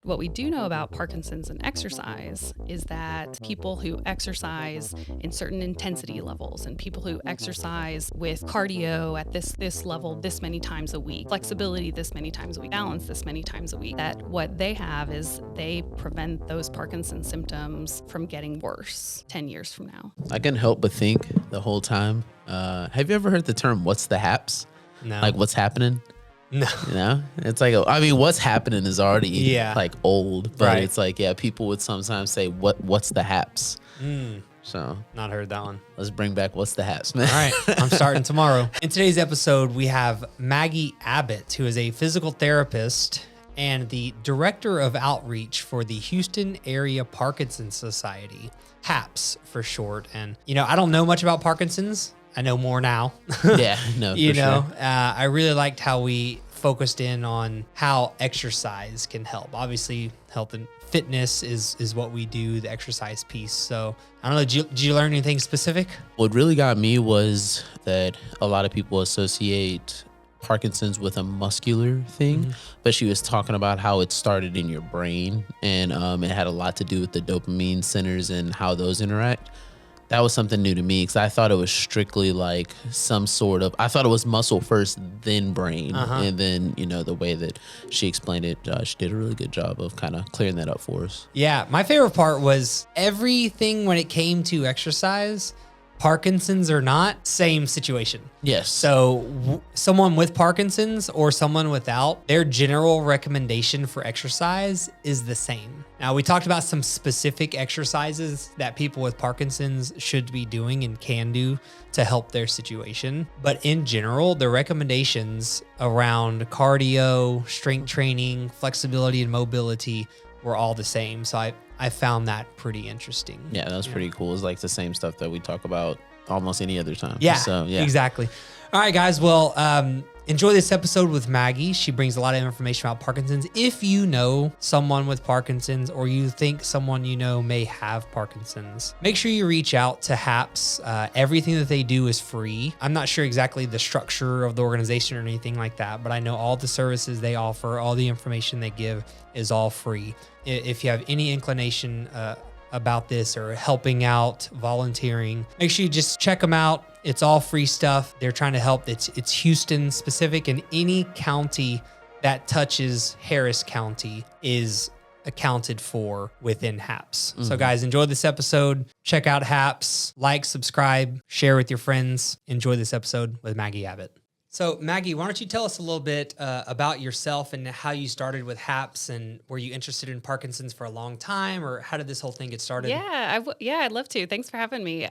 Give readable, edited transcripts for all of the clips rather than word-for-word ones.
What we do know about Parkinson's and exercise is that people who exercise in certain intensity levels and people who exercise with cardio at this level this many times a week, flexibility this many times a week, balance this many times a week, that what they have is they prevent those Parkinson's symptoms from getting worse 10 years from now. I couldn't help but think the whole time, have you ever heard the term, what's the HAPS? No. Like what's happening? No. You know, it's like, I mean, what's happening is already like old, but Right. it's like, yeah, people would sometimes say, what's the HAPS? So Not heard that one. let's bring back what's the HAPS, man. All right, I'm starting tomorrow. In today's episode, we have Maggie Abbott, who is a physical therapist and the director of outreach for the Houston Area Parkinson's Society, HAPS for short. And, you know, I don't know much about Parkinson's. I know more now. Yeah, no, You for know, sure. I really liked how we focused in on how exercise can help. Obviously, health and fitness is what we do, the exercise piece. So I don't know, did you learn anything specific? What really got me was that a lot of people associate Parkinson's with a muscular thing, but she was talking about how it started in your brain, and it had a lot to do with the dopamine centers and how those interact. That was something new to me because I thought it was strictly like some sort of, I thought it was muscle first, then brain. And then, you know, the way that she explained it, she did a really good job of kind of clearing that up for us. Yeah, my favorite part was everything when it came to exercise, Parkinson's or not, same situation. Yes. So someone with Parkinson's or someone without, their general recommendation for exercise is the same. Now, we talked about some specific exercises that people with Parkinson's should be doing and can do to help their situation. But in general, the recommendations around cardio, strength training, flexibility, and mobility were all the same. So I found that pretty interesting. Yeah, that was pretty cool. It's like the same stuff that we talk about almost any other time. Yeah, So, yeah. exactly. All right, guys. Well, enjoy this episode with Maggie. She brings a lot of information about Parkinson's. If you know someone with Parkinson's or you think someone you know may have Parkinson's, make sure you reach out to HAPS. Everything that they do is free. I'm not sure exactly the structure of the organization or anything like that, but I know all the services they offer, all the information they give is all free. If you have any inclination about this or helping out, volunteering, make sure you just check them out. It's all free stuff. They're trying to help. It's Houston specific, and any county that touches Harris County is accounted for within HAPS. So guys, enjoy this episode. Check out HAPS, like, subscribe, share with your friends. Enjoy this episode with Maggie Abbott. So Maggie, why don't you tell us a little bit about yourself and how you started with HAPS, and were you interested in Parkinson's for a long time, or how did this whole thing get started? Yeah, I'd love to. Thanks for having me.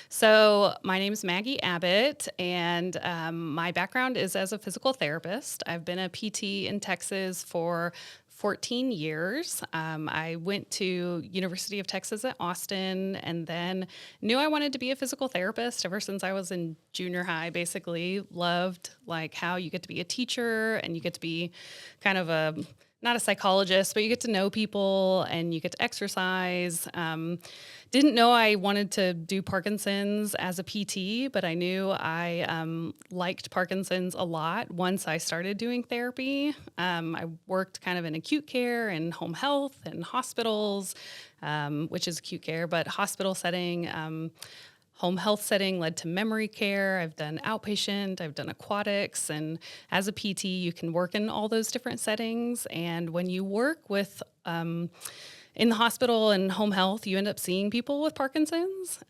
So my name is Maggie Abbott, and my background is as a physical therapist. I've been a PT in Texas for 14 years. I went to University of Texas at Austin, and then knew I wanted to be a physical therapist ever since I was in junior high. Basically loved like how you get to be a teacher and you get to be kind of not a psychologist, but you get to know people and you get to exercise. Didn't know I wanted to do Parkinson's as a PT, but I knew I liked Parkinson's a lot once I started doing therapy. I worked kind of in acute care and home health and hospitals, which is acute care, but hospital setting. Home health setting led to memory care. I've done outpatient, I've done aquatics, and as a PT, you can work in all those different settings. And when you work with in the hospital and home health, you end up seeing people with Parkinson's,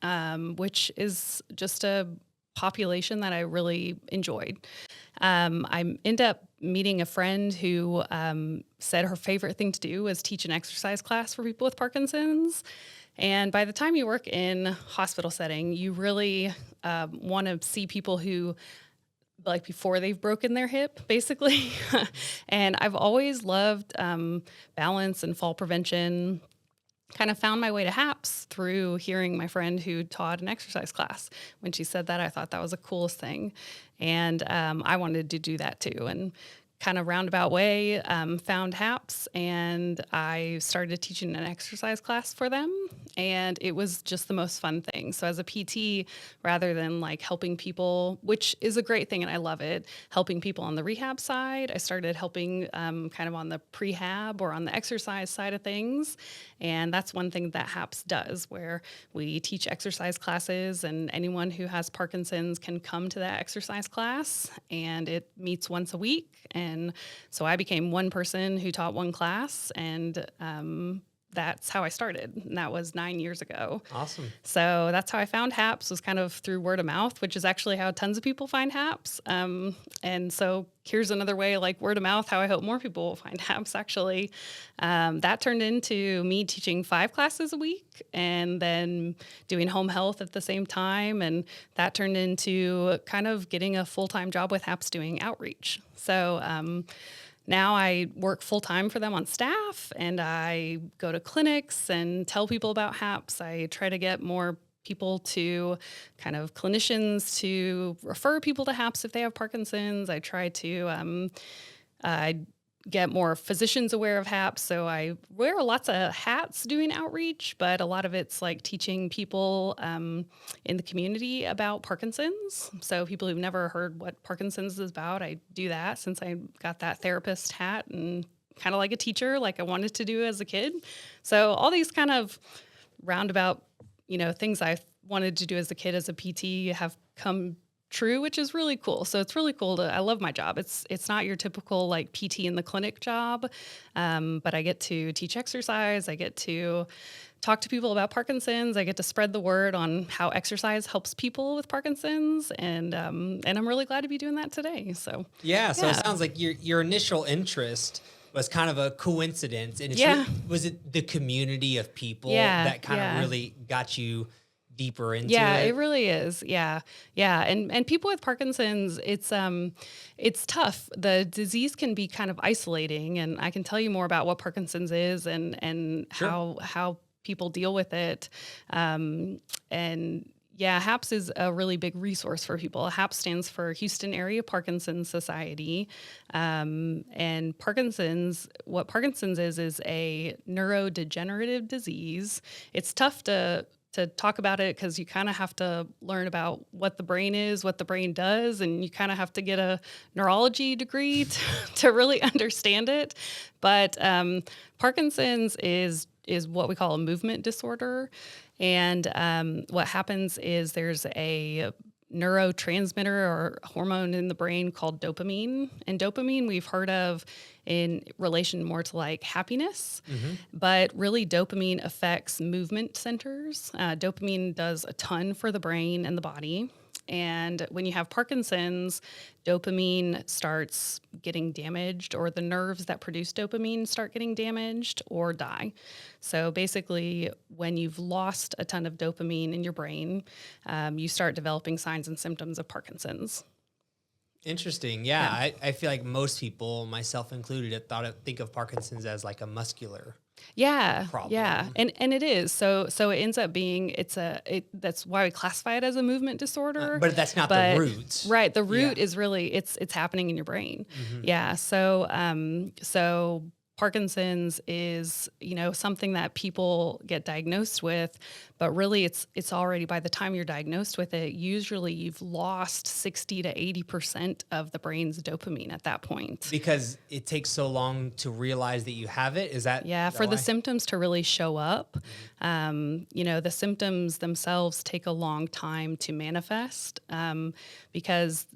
which is just a population that I really enjoyed. I ended up meeting a friend who said her favorite thing to do was teach an exercise class for people with Parkinson's. And by the time you work in hospital setting, you really want to see people who, like, before they've broken their hip, basically. And I've always loved balance and fall prevention. Kind of found my way to HAPS through hearing my friend who taught an exercise class. When she said that, I thought that was the coolest thing. And I wanted to do that too. And kind of roundabout way, found HAPS, and I started teaching an exercise class for them. And it was just the most fun thing. So as a PT, rather than like helping people, which is a great thing and I love it, helping people on the rehab side, I started helping kind of on the prehab or on the exercise side of things. And that's one thing that HAPS does, where we teach exercise classes and anyone who has Parkinson's can come to that exercise class, and it meets once a week. And so I became one person who taught one class, and that's how I started. And that was 9 years ago. Awesome. So that's how I found HAPS, was kind of through word of mouth, which is actually how tons of people find HAPS. And so here's another way, like word of mouth, how I hope more people will find HAPS actually. That turned into me teaching 5 classes a week and then doing home health at the same time. And that turned into kind of getting a full-time job with HAPS doing outreach. So, now I work full-time for them on staff, and I go to clinics and tell people about HAPS. I try to get more people to kind of clinicians to refer people to HAPS if they have Parkinson's. I try to get more physicians aware of HAPS. So I wear lots of hats doing outreach, but a lot of it's like teaching people in the community about Parkinson's. So people who've never heard what Parkinson's is about, I do that since I got that therapist hat and kind of like a teacher, like I wanted to do as a kid. So all these kind of roundabout, things I wanted to do as a kid, as a PT, have come true, which is really cool. So it's really cool I love my job. It's not your typical like PT in the clinic job, but I get to teach exercise. I get to talk to people about Parkinson's. I get to spread the word on how exercise helps people with Parkinson's, and I'm really glad to be doing that today. So So it sounds like your initial interest was kind of a coincidence, and was it the community of people that kind of really got you deeper into it? It really is. Yeah. And people with Parkinson's, it's tough. The disease can be kind of isolating, and I can tell you more about what Parkinson's is and Sure. how people deal with it. HAPS is a really big resource for people. HAPS stands for Houston Area Parkinson's Society. And what Parkinson's is a neurodegenerative disease. It's tough to talk about it because you kind of have to learn about what the brain is, what the brain does, and you kind of have to get a neurology degree to really understand it. But Parkinson's is what we call a movement disorder. And what happens is there's a neurotransmitter or hormone in the brain called dopamine. And dopamine we've heard of in relation more to like happiness, but really dopamine affects movement centers. Dopamine does a ton for the brain and the body. And when you have Parkinson's, dopamine starts getting damaged, or the nerves that produce dopamine start getting damaged or die. So basically, when you've lost a ton of dopamine in your brain, you start developing signs and symptoms of Parkinson's. Interesting. Yeah. I feel like most people, myself included, think of Parkinson's as like a muscular problem. Yeah. And it is. So it ends up being, that's why we classify it as a movement disorder. But that's not the root. Right. The root is really, it's happening in your brain. Yeah. So Parkinson's is, something that people get diagnosed with, but really it's already, by the time you're diagnosed with it, usually you've lost 60 to 80% of the brain's dopamine at that point. Because it takes so long to realize that you have it? Is that for the symptoms to really show up, the symptoms themselves take a long time to manifest because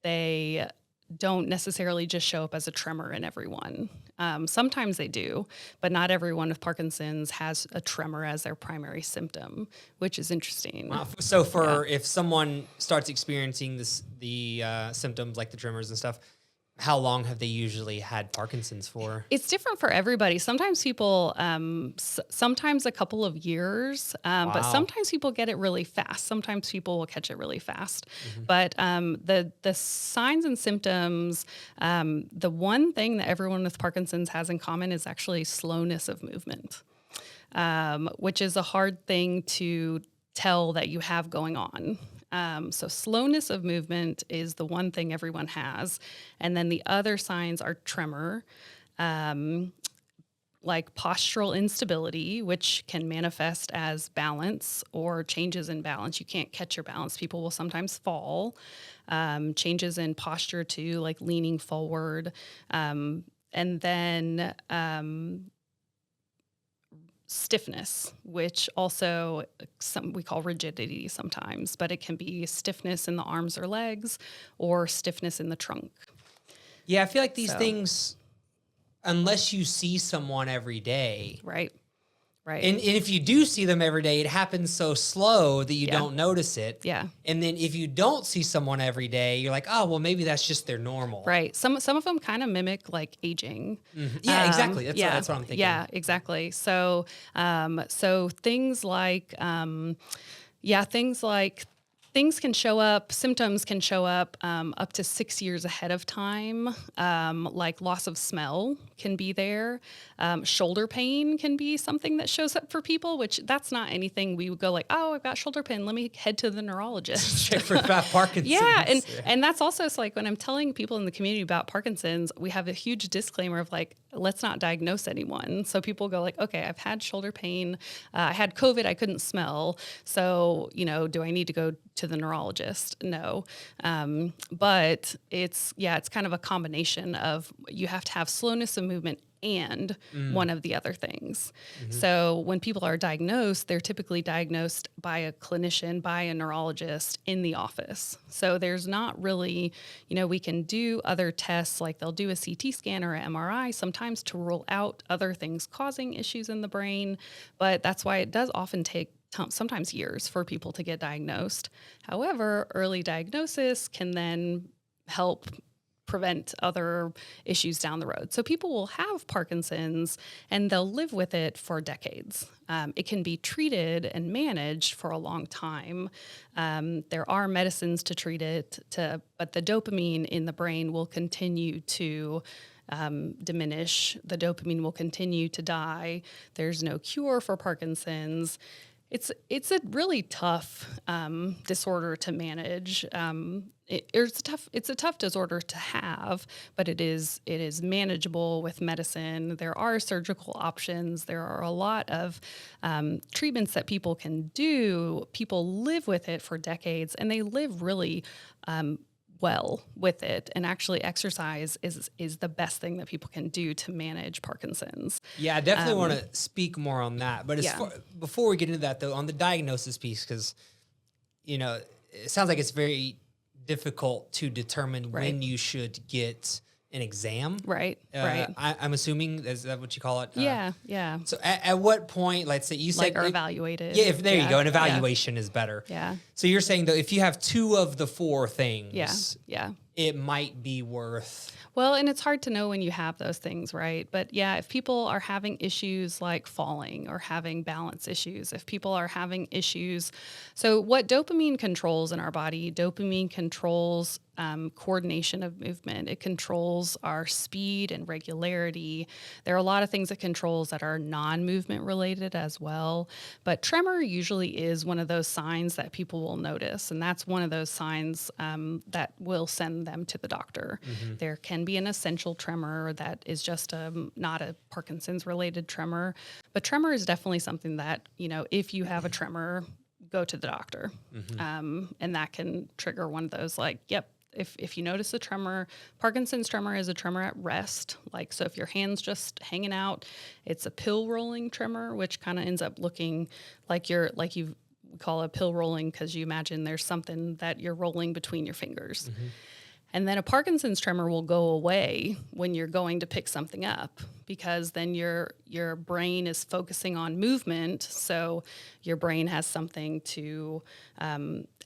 they don't necessarily just show up as a tremor in everyone. Sometimes they do, but not everyone with Parkinson's has a tremor as their primary symptom, which is interesting. Wow. So if someone starts experiencing the symptoms like the tremors and stuff, how long have they usually had Parkinson's for? It's different for everybody. Sometimes people, sometimes a couple of years, but sometimes people get it really fast. Sometimes people will catch it really fast. But the signs and symptoms, the one thing that everyone with Parkinson's has in common is actually slowness of movement, which is a hard thing to tell that you have going on. So slowness of movement is the one thing everyone has. And then the other signs are tremor, like postural instability, which can manifest as balance or changes in balance. You can't catch your balance. People will sometimes fall. Changes in posture too, like leaning forward. And then stiffness, which also we call rigidity sometimes, but it can be stiffness in the arms or legs or stiffness in the trunk. Yeah, I feel like these things, unless you see someone every day. Right. Right. And if you do see them every day, it happens so slow that you don't notice it. Yeah. And then if you don't see someone every day, you're like, oh, well, maybe that's just their normal. Right. Some of them kind of mimic like aging. Mm-hmm. Yeah, exactly. That's what I'm thinking. Yeah, exactly. So, things like, things can show up, symptoms can show up to 6 years ahead of time. Like loss of smell can be there. Shoulder pain can be something that shows up for people, which that's not anything we would go like, oh, I've got shoulder pain. Let me head to the neurologist. Check for Parkinson's. Yeah. And that's also, it's like when I'm telling people in the community about Parkinson's, we have a huge disclaimer of like, let's not diagnose anyone. So people go like, okay, I've had shoulder pain. I had COVID. I couldn't smell. So, do I need to go to the neurologist? No. But it's kind of a combination of you have to have slowness of movement and one of the other things. Mm-hmm. So when people are diagnosed, they're typically diagnosed by a clinician, by a neurologist in the office. So there's not really, we can do other tests, like they'll do a CT scan or an MRI sometimes to rule out other things causing issues in the brain. But that's why it does often take sometimes years for people to get diagnosed. However, early diagnosis can then help prevent other issues down the road. So people will have Parkinson's and they'll live with it for decades. It can be treated and managed for a long time. There are medicines to treat it, but the dopamine in the brain will continue to diminish. The dopamine will continue to die. There's no cure for Parkinson's. It's a really tough disorder to manage. It's a tough disorder to have, but it is manageable with medicine. There are surgical options. There are a lot of treatments that people can do. People live with it for decades, and they live really well with it. And actually, exercise is the best thing that people can do to manage Parkinson's. Yeah, I definitely want to speak more on that. But before we get into that, though, on the diagnosis piece, because it sounds like it's very difficult to determine when you should get an exam. Right. I'm assuming, is that what you call it? Yeah. So at what point, let's say you said... or evaluated. Yeah, there you go. An evaluation is better. Yeah. So you're saying, though, if you have 2 of the 4 things, yeah, it might be worth... Well, and it's hard to know when you have those things, right? But yeah, if people are having issues like falling or having balance issues, if people are having issues... So what dopamine controls in our body, dopamine controls coordination of movement. It controls our speed and regularity. There are a lot of things it controls that are non-movement related as well. But tremor usually is one of those signs that people will notice. And that's one of those signs that will send them to the doctor. Mm-hmm. There can be an essential tremor that is just not a Parkinson's related tremor. But tremor is definitely something that, if you have a tremor, go to the doctor. Mm-hmm. And that can trigger one of those if you notice a tremor, Parkinson's tremor is a tremor at rest. So if your hand's just hanging out, it's a pill rolling tremor, which kind of ends up looking like you call a pill rolling because you imagine there's something that you're rolling between your fingers. Mm-hmm. And then a Parkinson's tremor will go away when you're going to pick something up, because then your brain is focusing on movement. So your brain has something to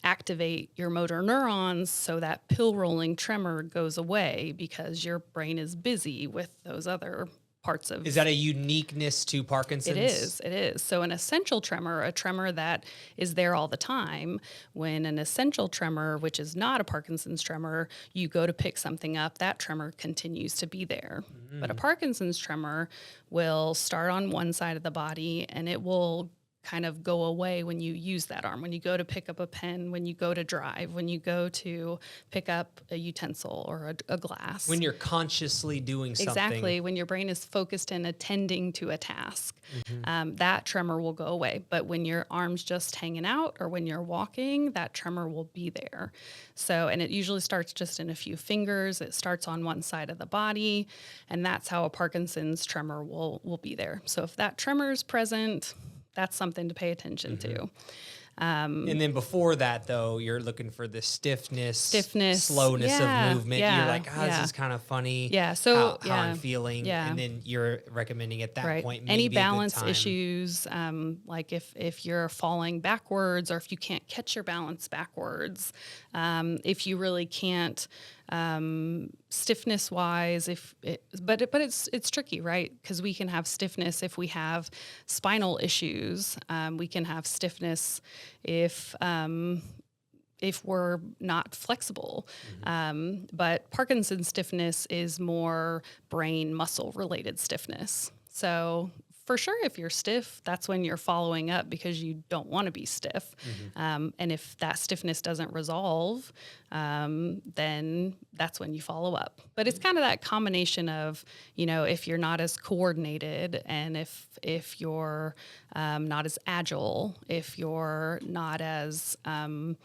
activate your motor neurons, so that pill rolling tremor goes away because your brain is busy with those other parts of... Is that a uniqueness to Parkinson's? It is. So an essential tremor, a tremor that is there all the time, when an essential tremor, which is not a Parkinson's tremor, you go to pick something up, that tremor continues to be there. Mm. But a Parkinson's tremor will start on one side of the body, and it will kind of go away when you use that arm, when you go to pick up a pen, when you go to drive, when you go to pick up a utensil or a glass. When you're consciously doing something. Exactly. When your brain is focused and attending to a task, that tremor will go away. But when your arm's just hanging out or when you're walking, that tremor will be there. So, and it usually starts just in a few fingers. It starts on one side of the body, and that's how a Parkinson's tremor will be there. So if that tremor is present, that's something to pay attention to. And then before that, though, you're looking for the stiffness, slowness yeah, of movement. yeah, You're like, this is kind of funny. Yeah, so how I'm feeling. Yeah. And then you're recommending at that point maybe any a good balance time. issues, like if you're falling backwards or if you can't catch your balance backwards, if you really can't. Stiffness wise, but it's tricky, right? Because we can have stiffness if we have spinal issues. We can have stiffness if we're not flexible. But Parkinson's stiffness is more brain muscle related stiffness. So for sure, if you're stiff, that's when you're following up because you don't want to be stiff. And if that stiffness doesn't resolve, then that's when you follow up. But it's kind of that combination of, if you're not as coordinated and if you're not as agile, if you're not as... and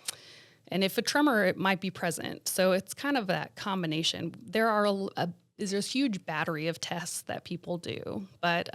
if a tremor, it might be present. So it's kind of that combination. There's a huge battery of tests that people do. But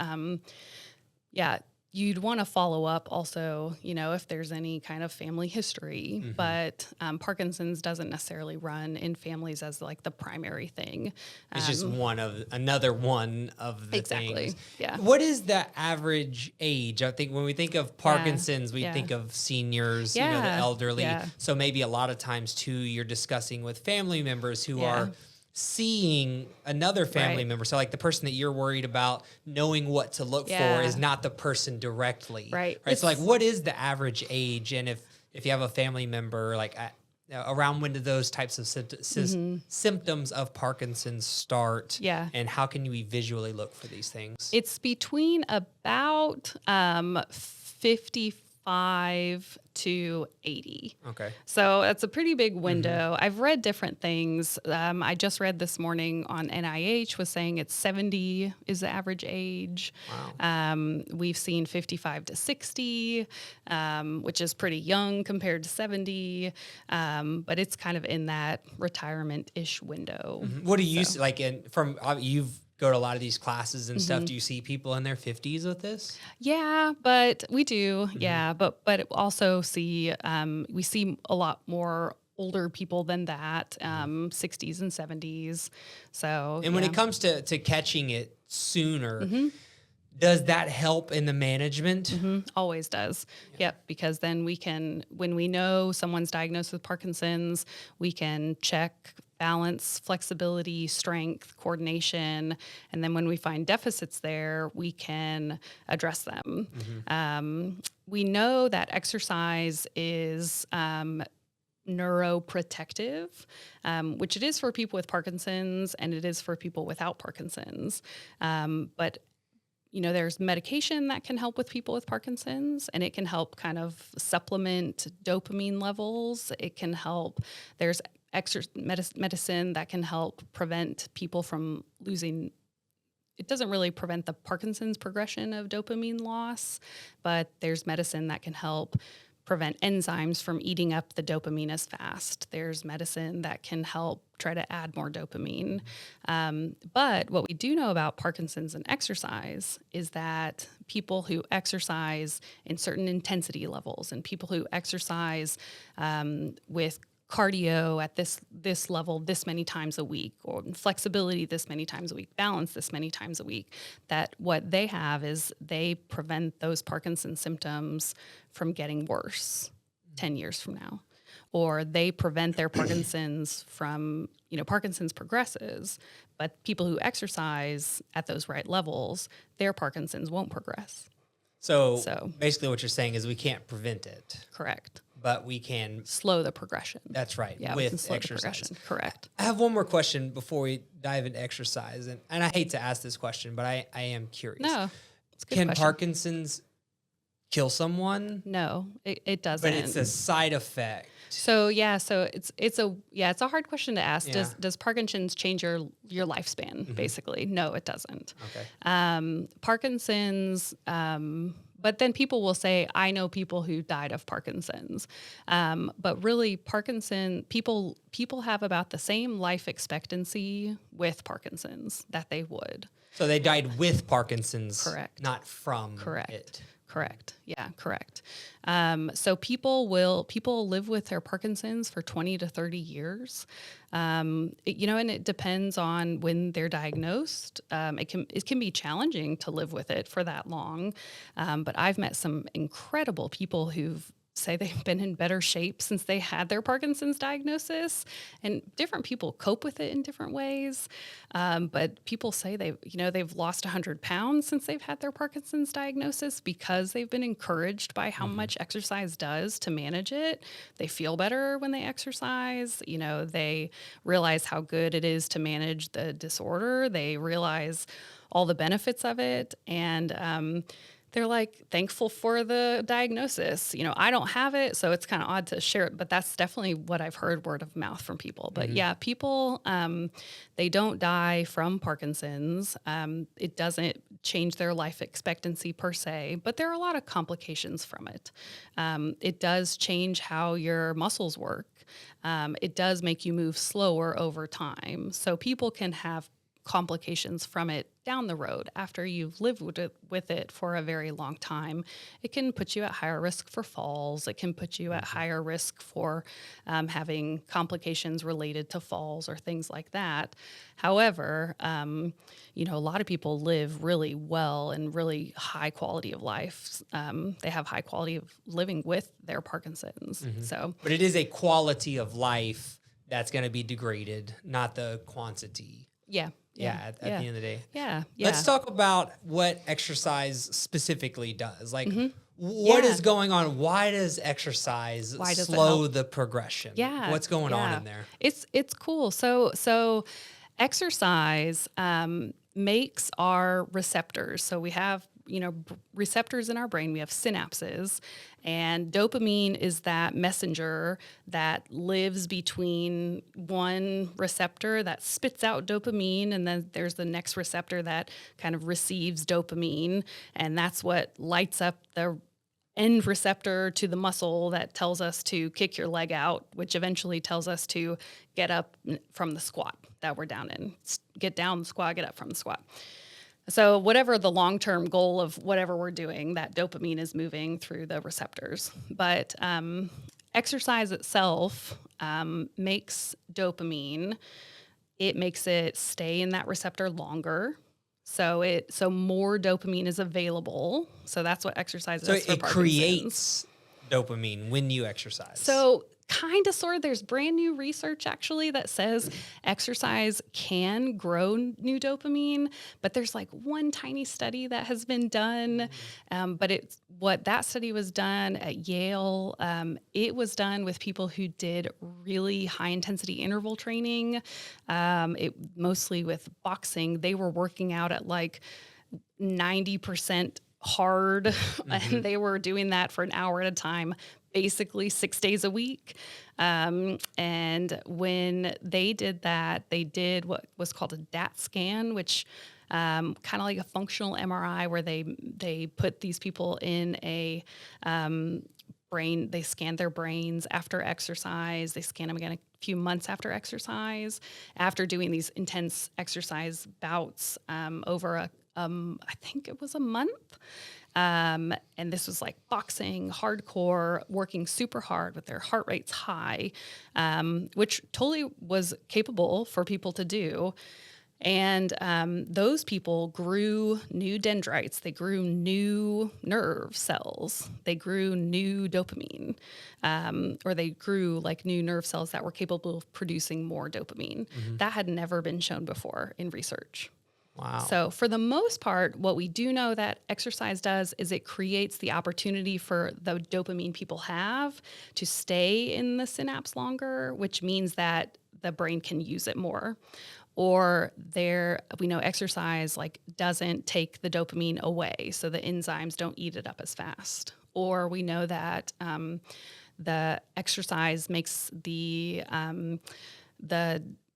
you'd want to follow up also, if there's any kind of family history. But Parkinson's doesn't necessarily run in families as like the primary thing. It's just another one of the things. Yeah. What is the average age? I think when we think of Parkinson's, we think of seniors, the elderly. Yeah. So maybe a lot of times too, you're discussing with family members who are seeing another family member. So like the person that you're worried about, knowing what to look for is not the person directly. Right. So like, what is the average age? And if you have a family member, like around when do those types of symptoms of Parkinson's start? Yeah. And how can we visually look for these things? It's between about 55 to 80. Okay. So that's a pretty big window. I've read different things. I just read this morning on NIH was saying it's 70 is the average age. Wow. We've seen 55 to 60, which is pretty young compared to 70. But it's kind of in that retirement-ish window. What do you see, like you've go to a lot of these classes and stuff. Do you see people in their 50s with this? Yeah, but we do. Yeah, but also we see a lot more older people than that, 60s and 70s. So, and when it comes to catching it sooner, does that help in the management? Always does. Yep, because then when we know someone's diagnosed with Parkinson's, we can check balance, flexibility, strength, coordination, and then when we find deficits there, we can address them. We know that exercise is neuroprotective, which it is for people with Parkinson's and it is for people without Parkinson's. But there's medication that can help with people with Parkinson's, and it can help kind of supplement dopamine levels. It can help. There's medicine that can help prevent people from losing. It doesn't really prevent the Parkinson's progression of dopamine loss, but there's medicine that can help prevent enzymes from eating up the dopamine as fast. There's medicine that can help try to add more dopamine. But what we do know about Parkinson's and exercise is that people who exercise in certain intensity levels and people who exercise with cardio at this level this many times a week, or flexibility this many times a week, balance this many times a week, that what they have is they prevent those Parkinson's symptoms from getting worse 10 years from now. Or they prevent their Parkinson's from, Parkinson's progresses, but people who exercise at those right levels, their Parkinson's won't progress. So basically what you're saying is we can't prevent it. Correct. But we can slow the progression. That's right. Yeah, with we can slow exercise. The progression. Correct. I have one more question before we dive into exercise. And I hate to ask this question, but I am curious. No, it's a good Can question. Parkinson's kill someone, No, it doesn't. but it's a side effect. So it's a hard question to ask. Yeah. Does Parkinson's change your lifespan? Basically, no, it doesn't. Okay. Parkinson's. But then people will say, I know people who died of Parkinson's. But really, people have about the same life expectancy with Parkinson's that they would. So they died with Parkinson's, Correct. not from Correct. it. Correct. Yeah, correct. So people live with their Parkinson's for 20 to 30 years. And it depends on when they're diagnosed. It can be challenging to live with it for that long. But I've met some incredible people who've say they've been in better shape since they had their Parkinson's diagnosis, and different people cope with it in different ways. But people say they've lost 100 pounds since they've had their Parkinson's diagnosis because they've been encouraged by how much exercise does to manage it. They feel better when they exercise. They realize how good it is to manage the disorder. They realize all the benefits of it. And, they're like thankful for the diagnosis. I don't have it, so it's kind of odd to share it, but that's definitely what I've heard word of mouth from people. But yeah, people, they don't die from Parkinson's. It doesn't change their life expectancy per se, but there are a lot of complications from it. It does change how your muscles work. It does make you move slower over time. So people can have complications from it down the road after you've lived with it for a very long time. It can put you at higher risk for falls. It can put you at higher risk for having complications related to falls or things like that. However, a lot of people live really well and really high quality of life. They have high quality of living with their Parkinson's. But it is a quality of life that's going to be degraded, not the quantity. At the end of the day. Yeah. Let's talk about what exercise specifically does. Like, what is going on? Why does exercise slow the progression? Yeah. What's going on in there? It's cool. So exercise makes our receptors. So we have receptors in our brain. We have synapses, and dopamine is that messenger that lives between one receptor that spits out dopamine, and then there's the next receptor that kind of receives dopamine, and that's what lights up the end receptor to the muscle that tells us to kick your leg out, which eventually tells us to get up from the squat that we're down in. Get down the squat, get up from the squat. So whatever the long-term goal of whatever we're doing, that dopamine is moving through the receptors. But exercise itself makes dopamine. It makes it stay in that receptor longer. So more dopamine is available. So that's what exercise does for Parkinson's. So it creates dopamine when you exercise. So kind of, sort of, there's brand new research actually that says exercise can grow new dopamine, but there's like one tiny study that has been done. But that study was done at Yale. It was done with people who did really high intensity interval training. Mostly with boxing. They were working out at like 90% hard, and they were doing that for an hour at a time, basically 6 days a week. And when they did that, they did what was called a DAT scan, which kind of like a functional MRI, where they put these people in a brain. They scanned their brains after exercise. They scan them again a few months after exercise, after doing these intense exercise bouts over I think it was a month. And this was like boxing, hardcore, working super hard with their heart rates high, which totally was capable for people to do. And those people grew new dendrites. They grew new nerve cells. They grew new dopamine, or they grew like new nerve cells that were capable of producing more dopamine. That had never been shown before in research. Wow. So for the most part, what we do know that exercise does is it creates the opportunity for the dopamine people have to stay in the synapse longer, which means that the brain can use it more. Or we know exercise like doesn't take the dopamine away, so the enzymes don't eat it up as fast. or we know that the exercise makes the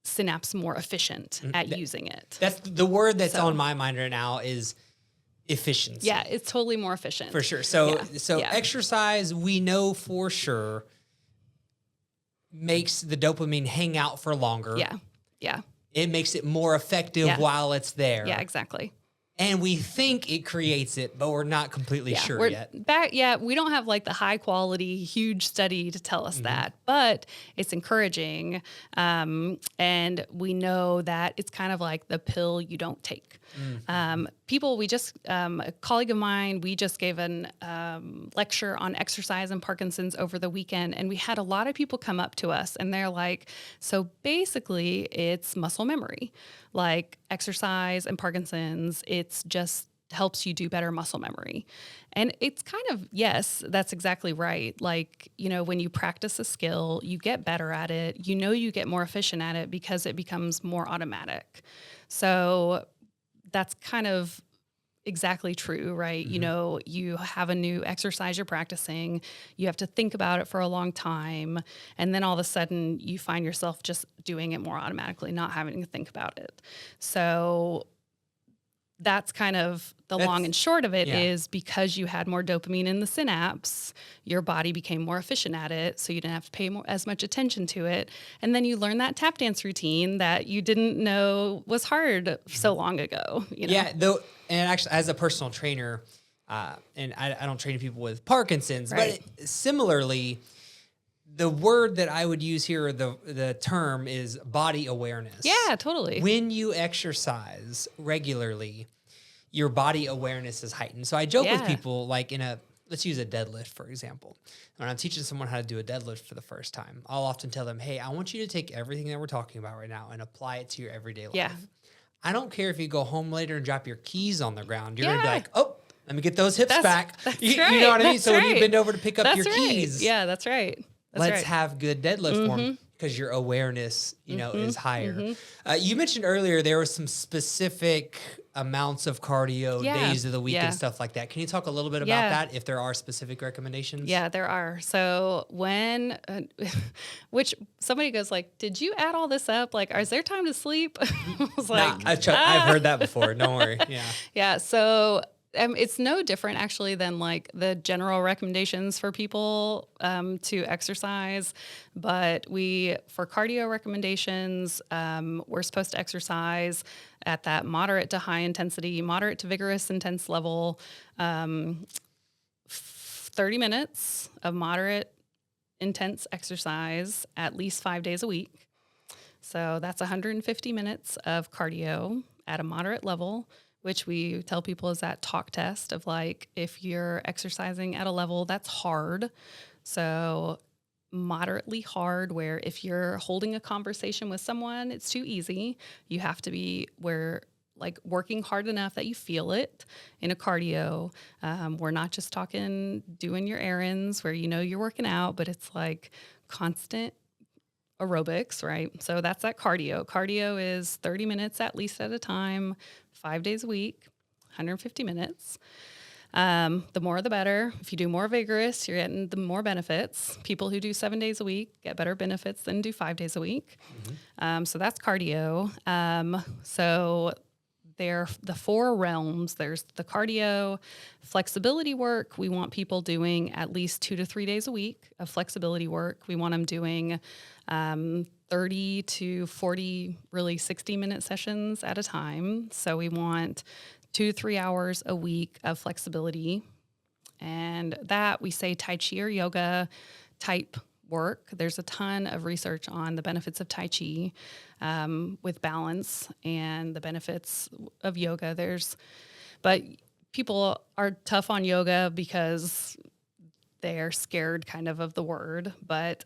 synapse more efficient at using it. That's the word that's on my mind right now is efficiency. Yeah, it's totally more efficient. For sure. So Yeah. exercise, we know for sure, makes the dopamine hang out for longer. Yeah. It makes it more effective while it's there. Yeah, exactly. And we think it creates it, but we're not completely sure yet. We don't have like the high quality, huge study to tell us that, but it's encouraging. And we know that it's kind of like the pill you don't take. People, a colleague of mine, we just gave an lecture on exercise and Parkinson's over the weekend, and we had a lot of people come up to us and they're like, so basically it's muscle memory, like exercise and Parkinson's, it's just helps you do better muscle memory. And it's kind of, yes, that's exactly right. Like, when you practice a skill, you get better at it, you get more efficient at it because it becomes more automatic. So that's kind of exactly true, right? You have a new exercise you're practicing, you have to think about it for a long time, and then all of a sudden you find yourself just doing it more automatically, not having to think about it. So that's kind of the long and short of it is because you had more dopamine in the synapse, your body became more efficient at it, so you didn't have to pay as much attention to it. And then you learn that tap dance routine that you didn't know was hard so long ago. Yeah, and actually, as a personal trainer, and I don't train people with Parkinson's, right. But similarly, the word that I would use here, the term is body awareness. Yeah, totally. When you exercise regularly, your body awareness is heightened. So I joke with people, like let's use a deadlift, for example. When I'm teaching someone how to do a deadlift for the first time, I'll often tell them, hey, I want you to take everything that we're talking about right now and apply it to your everyday life. Yeah. I don't care if you go home later and drop your keys on the ground. You're going to be like, oh, let me get those hips back. You know what I mean? So when you bend over to pick up your keys. Yeah, that's right. Let's have good deadlift form because your awareness, is higher. You mentioned earlier there were some specific amounts of cardio, days of the week and stuff like that. Can you talk a little bit about that, if there are specific recommendations? Yeah, there are. So which somebody goes like, did you add all this up? Like, is there time to sleep? I was like, I've heard that before. Don't worry. Yeah. Yeah. So it's no different actually than like the general recommendations for people to exercise. But for cardio recommendations, we're supposed to exercise at that moderate to high intensity, moderate to vigorous intense level, 30 minutes of moderate intense exercise at least 5 days a week. So that's 150 minutes of cardio at a moderate level, which we tell people is that talk test of like, if you're exercising at a level that's hard, so moderately hard, where if you're holding a conversation with someone, it's too easy. You have to be working hard enough that you feel it in a cardio. We're not just talking, doing your errands where you're working out, but it's like constant aerobics, right? So that's that cardio. Cardio is 30 minutes at least at a time, 5 days a week, 150 minutes. The more, the better. If you do more vigorous, you're getting the more benefits. People who do 7 days a week get better benefits than do 5 days a week. So that's cardio. So they're the four realms. There's the cardio, flexibility work. We want people doing at least 2 to 3 days a week of flexibility work. We want them doing 30 to 40, really 60-minute sessions at a time. So we want 2 to 3 hours a week of flexibility. And that we say Tai Chi or yoga type work. There's a ton of research on the benefits of Tai Chi with balance and the benefits of yoga. But people are tough on yoga because they're scared kind of the word, but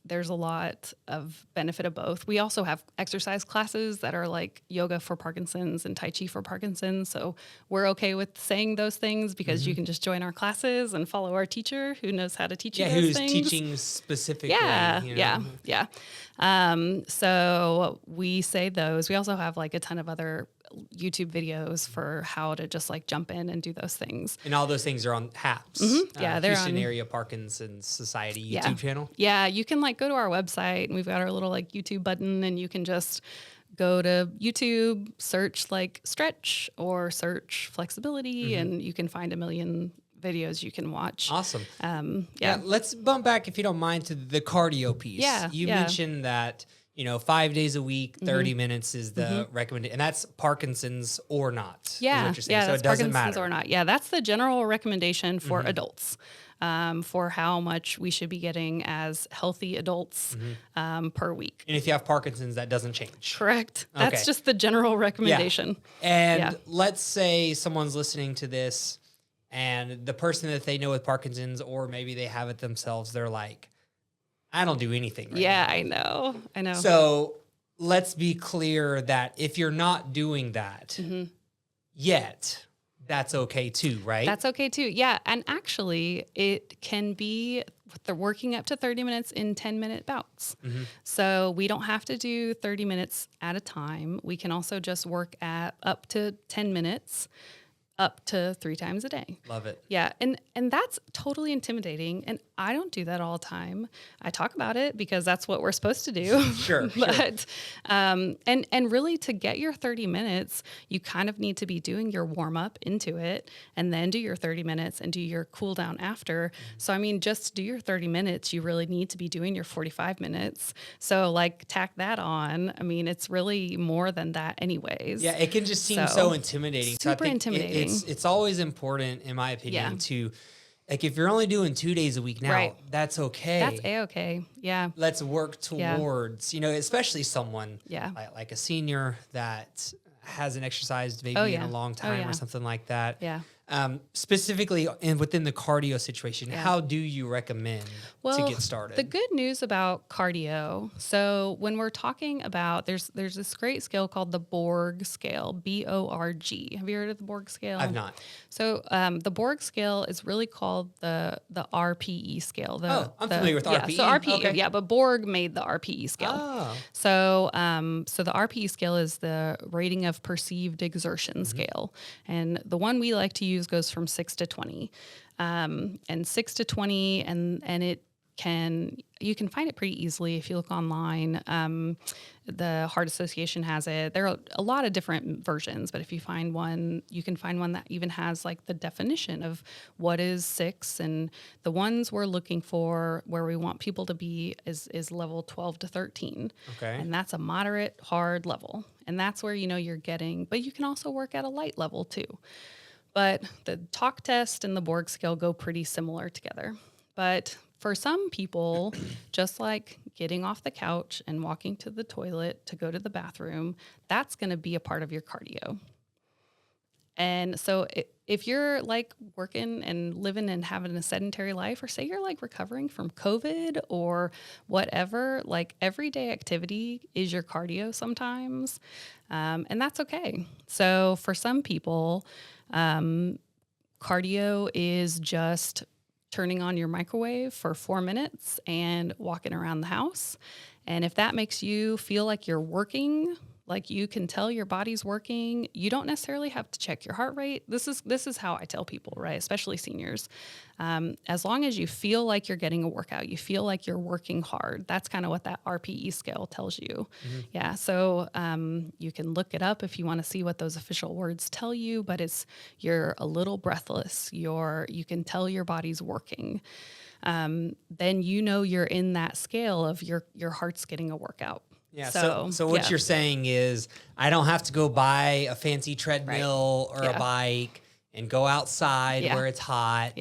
there's a lot of benefit of both. We also have exercise classes that are like yoga for Parkinson's and Tai Chi for Parkinson's. So we're okay with saying those things because you can just join our classes and follow our teacher who knows how to teach you those things. Who's teaching specifically. Yeah. So we say those. We also have like a ton of other YouTube videos for how to just like jump in and do those things. And all those things are on HAPS. Yeah, they're Houston on Area Parkinson's Society YouTube channel. Yeah, you can like go to our website and we've got our little like YouTube button and you can just go to YouTube, search like stretch or search flexibility, and you can find a million videos you can watch. Awesome. Yeah. Let's bump back, if you don't mind, to the cardio piece. Yeah, You yeah. mentioned that, 5 days a week, 30 minutes is the recommended, and that's Parkinson's or not. Is Yeah, what you're saying. So that's it doesn't Parkinson's matter. or not. Yeah, that's the general recommendation for adults, for how much we should be getting as healthy adults per week. And if you have Parkinson's, that doesn't change. Correct. That's Okay. just the general recommendation. And Yeah. let's say someone's listening to this and the person that they know with Parkinson's, or maybe they have it themselves, they're like, I don't do anything right Yeah, now. I know. So let's be clear that if you're not doing that yet, that's okay too, right? That's okay too. Yeah. And actually, it can be they're working up to 30 minutes in 10-minute bouts. So we don't have to do 30 minutes at a time. We can also just work at up to 10 minutes, up to 3 times a day. Love it. Yeah, and that's totally intimidating, and I don't do that all the time. I talk about it because that's what we're supposed to do. Sure. But and really to get your 30 minutes, you kind of need to be doing your warm up into it, and then do your 30 minutes and do your cool down after. So I mean, just to do your 30 minutes, you really need to be doing your 45 minutes. So like tack that on. I mean, it's really more than that, anyways. Yeah, it can just seem so intimidating. So I Super think intimidating. It's always important, in my opinion, to, like, if you're only doing 2 days a week now, Right. that's okay. That's A-okay. Yeah. Let's work towards, especially someone like a senior that hasn't exercised maybe in a long time or something like that. Yeah. Specifically within the cardio situation, how do you recommend to get started? The good news about cardio, so when we're talking about, there's this great scale called the Borg scale, B-O-R-G. Have you heard of the Borg scale? I've not. So the Borg scale is really called the RPE scale. I'm familiar with RPE. Yeah, so RPE, Okay. but Borg made the RPE scale. Oh. So the RPE scale is the rating of perceived exertion scale, and the one we like to use goes from 6 to 20, and 6 to 20, and you can find it pretty easily if you look online. The Heart Association has it. There are a lot of different versions, but if you find one, you can find one that even has like the definition of what is 6, and the ones we're looking for where we want people to be is level 12 to 13. Okay. And that's a moderate, hard level. And that's where you're getting, but you can also work at a light level too. But the talk test and the Borg scale go pretty similar together. But for some people, just like getting off the couch and walking to the toilet to go to the bathroom, that's going to be a part of your cardio. And so if you're like working and living and having a sedentary life, or say you're like recovering from COVID or whatever, like everyday activity is your cardio sometimes. And that's okay. So for some people, cardio is just turning on your microwave for 4 minutes and walking around the house. And if that makes you feel like you're working, like you can tell your body's working, you don't necessarily have to check your heart rate. This is how I tell people, right? Especially seniors. As long as you feel like you're getting a workout, you feel like you're working hard. That's kind of what that RPE scale tells you. Yeah. So you can look it up if you want to see what those official words tell you, but you're a little breathless. You can tell your body's working. Then you're in that scale of your heart's getting a workout. Yeah. So what you're saying is, I don't have to go buy a fancy treadmill or a bike and go outside where it's hot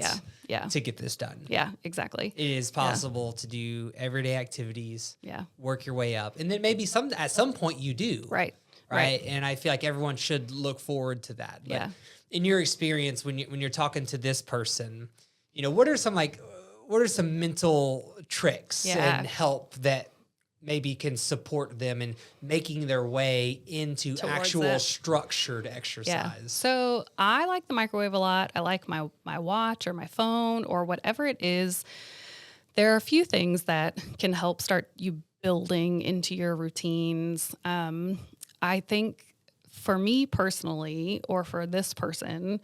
to get this done. Yeah, exactly. It is possible to do everyday activities, Yeah. work your way up. And then maybe at some point you do. Right. Right. And I feel like everyone should look forward to that. But in your experience, when you're talking to this person, what are some mental tricks and help that maybe can support them in making their way into Towards actual it. structured exercise? Yeah. So I like the microwave a lot. I like my watch or my phone or whatever it is. There are a few things that can help start you building into your routines. I think for me personally, or for this person,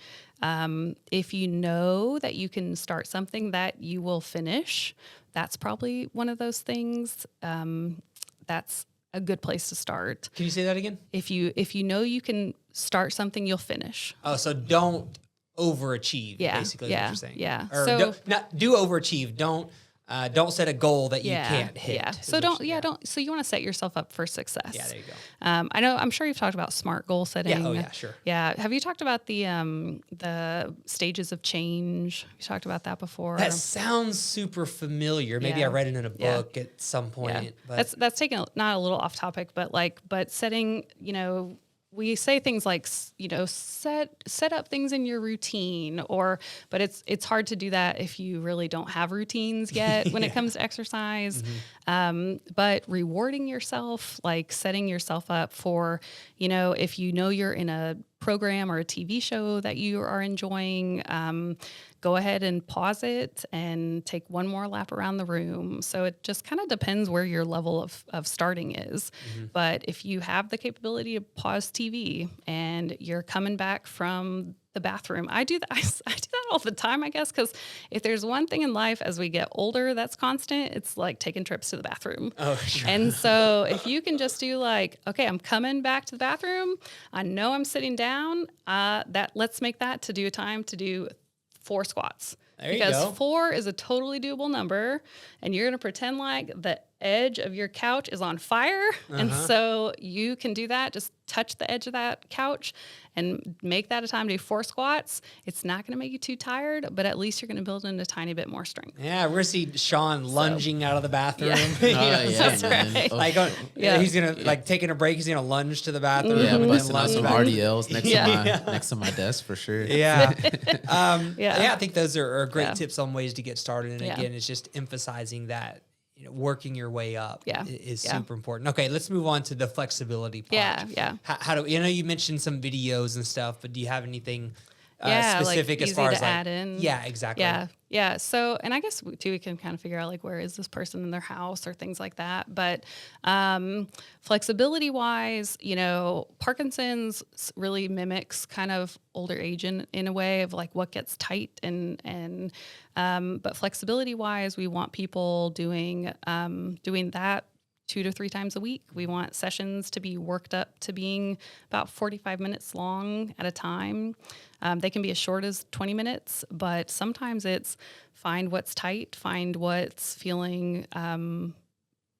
if you know that you can start something that you will finish, that's probably one of those things. That's a good place to start. Can you say that again? If you know you can start something, you'll finish. Oh, so don't overachieve. Yeah, Basically, yeah, what you're saying. yeah. Or So- do overachieve. Don't set a goal that you can't hit. Yeah. is So what you're- don't. So you want to set yourself up for success. Yeah, there you go. I'm sure you've talked about SMART goal setting. Yeah. Oh, yeah. Sure. Yeah. Have you talked about the stages of change? You talked about that before. That sounds super familiar. Maybe Yeah. I read it in a Yeah. book at some point. Yeah. But That's taken not a little off topic, but setting, we say things like, set up things in your routine, but it's hard to do that if you really don't have routines yet when it comes to exercise. But rewarding yourself, like setting yourself up for, if you're in a program or a TV show that you are enjoying, go ahead and pause it and take one more lap around the room. So it just kind of depends where your level of starting is. But if you have the capability to pause TV and you're coming back from the bathroom, I do that. I do that all the time, I guess, because if there's one thing in life as we get older that's constant, it's like taking trips to the bathroom. Oh, sure. And so if you can just do okay, I'm coming back to the bathroom. I know I'm sitting down. Let's make that to do a time to do 4 squats. There you because go. 4 is a totally doable number, and you're going to pretend like the edge of your couch is on fire. And so you can do that. Just touch the edge of that couch and make that a time to do 4 squats. It's not going to make you too tired, but at least you're going to build in a tiny bit more strength. Yeah, we're gonna see Sean lunging out of the bathroom. Yeah. Yeah, That's man. right. Oh, Like, he's gonna taking a break. He's gonna lunge to the bathroom. yeah, and then busting out lunge some back. RDLs Yeah. next to my desk for sure. Yeah. Yeah. I think those are great Yeah. tips on ways to get started. And Yeah. again, it's just emphasizing that working your way up Yeah. is Yeah. super important. Okay, let's move on to the flexibility part. Yeah. How do you mentioned some videos and stuff, but do you have anything Yeah, specific as easy far to as like add in. Yeah, exactly. Yeah. So, and I guess we can kind of figure out where is this person in their house or things like that. But flexibility wise, Parkinson's really mimics kind of older age in a way of what gets tight but flexibility wise, we want people doing that 2 to 3 times a week. We want sessions to be worked up to being about 45 minutes long at a time. They can be as short as 20 minutes, but sometimes it's find what's tight, find what's feeling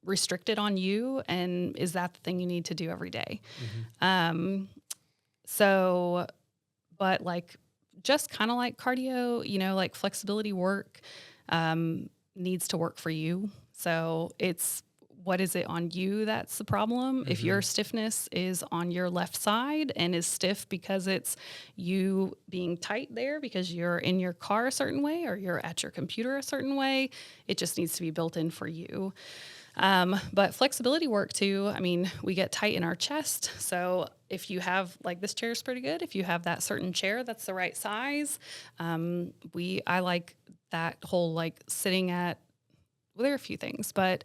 restricted on you, and is that the thing you need to do every day? But just kind of like cardio, flexibility work needs to work for you. So it's, what is it on you that's the problem? If your stiffness is on your left side and is stiff because it's you being tight there because you're in your car a certain way or you're at your computer a certain way, it just needs to be built in for you. But flexibility work too, we get tight in our chest. So if you have, this chair is pretty good. If you have that certain chair that's the right size, I like that whole sitting at, well, there are a few things, but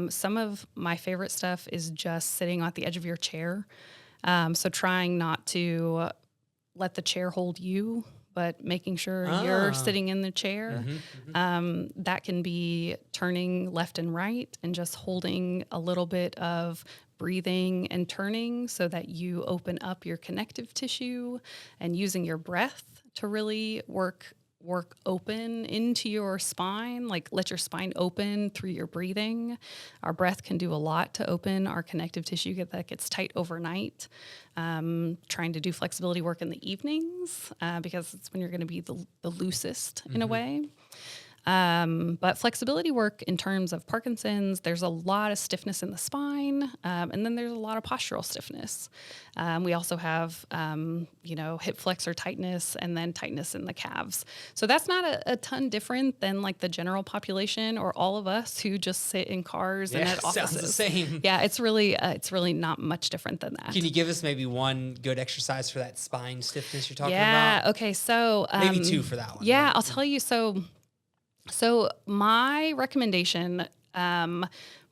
some of my favorite stuff is just sitting at the edge of your chair. So trying not to let the chair hold you, but making sure you're sitting in the chair. That can be turning left and right and just holding a little bit of breathing and turning so that you open up your connective tissue and using your breath to really work open into your spine, let your spine open through your breathing. Our breath can do a lot to open our connective tissue that gets tight overnight. Trying to do flexibility work in the evenings because it's when you're going to be the loosest in a way. But flexibility work in terms of Parkinson's, there's a lot of stiffness in the spine, and then there's a lot of postural stiffness. We also have, hip flexor tightness and then tightness in the calves. So that's not a ton different than the general population or all of us who just sit in cars and at offices. Sounds the same. Yeah, it's really not much different than that. Can you give us maybe one good exercise for that spine stiffness you're talking Yeah. about? Okay. So Maybe 2 for that one. Yeah, I'll tell you. So my recommendation,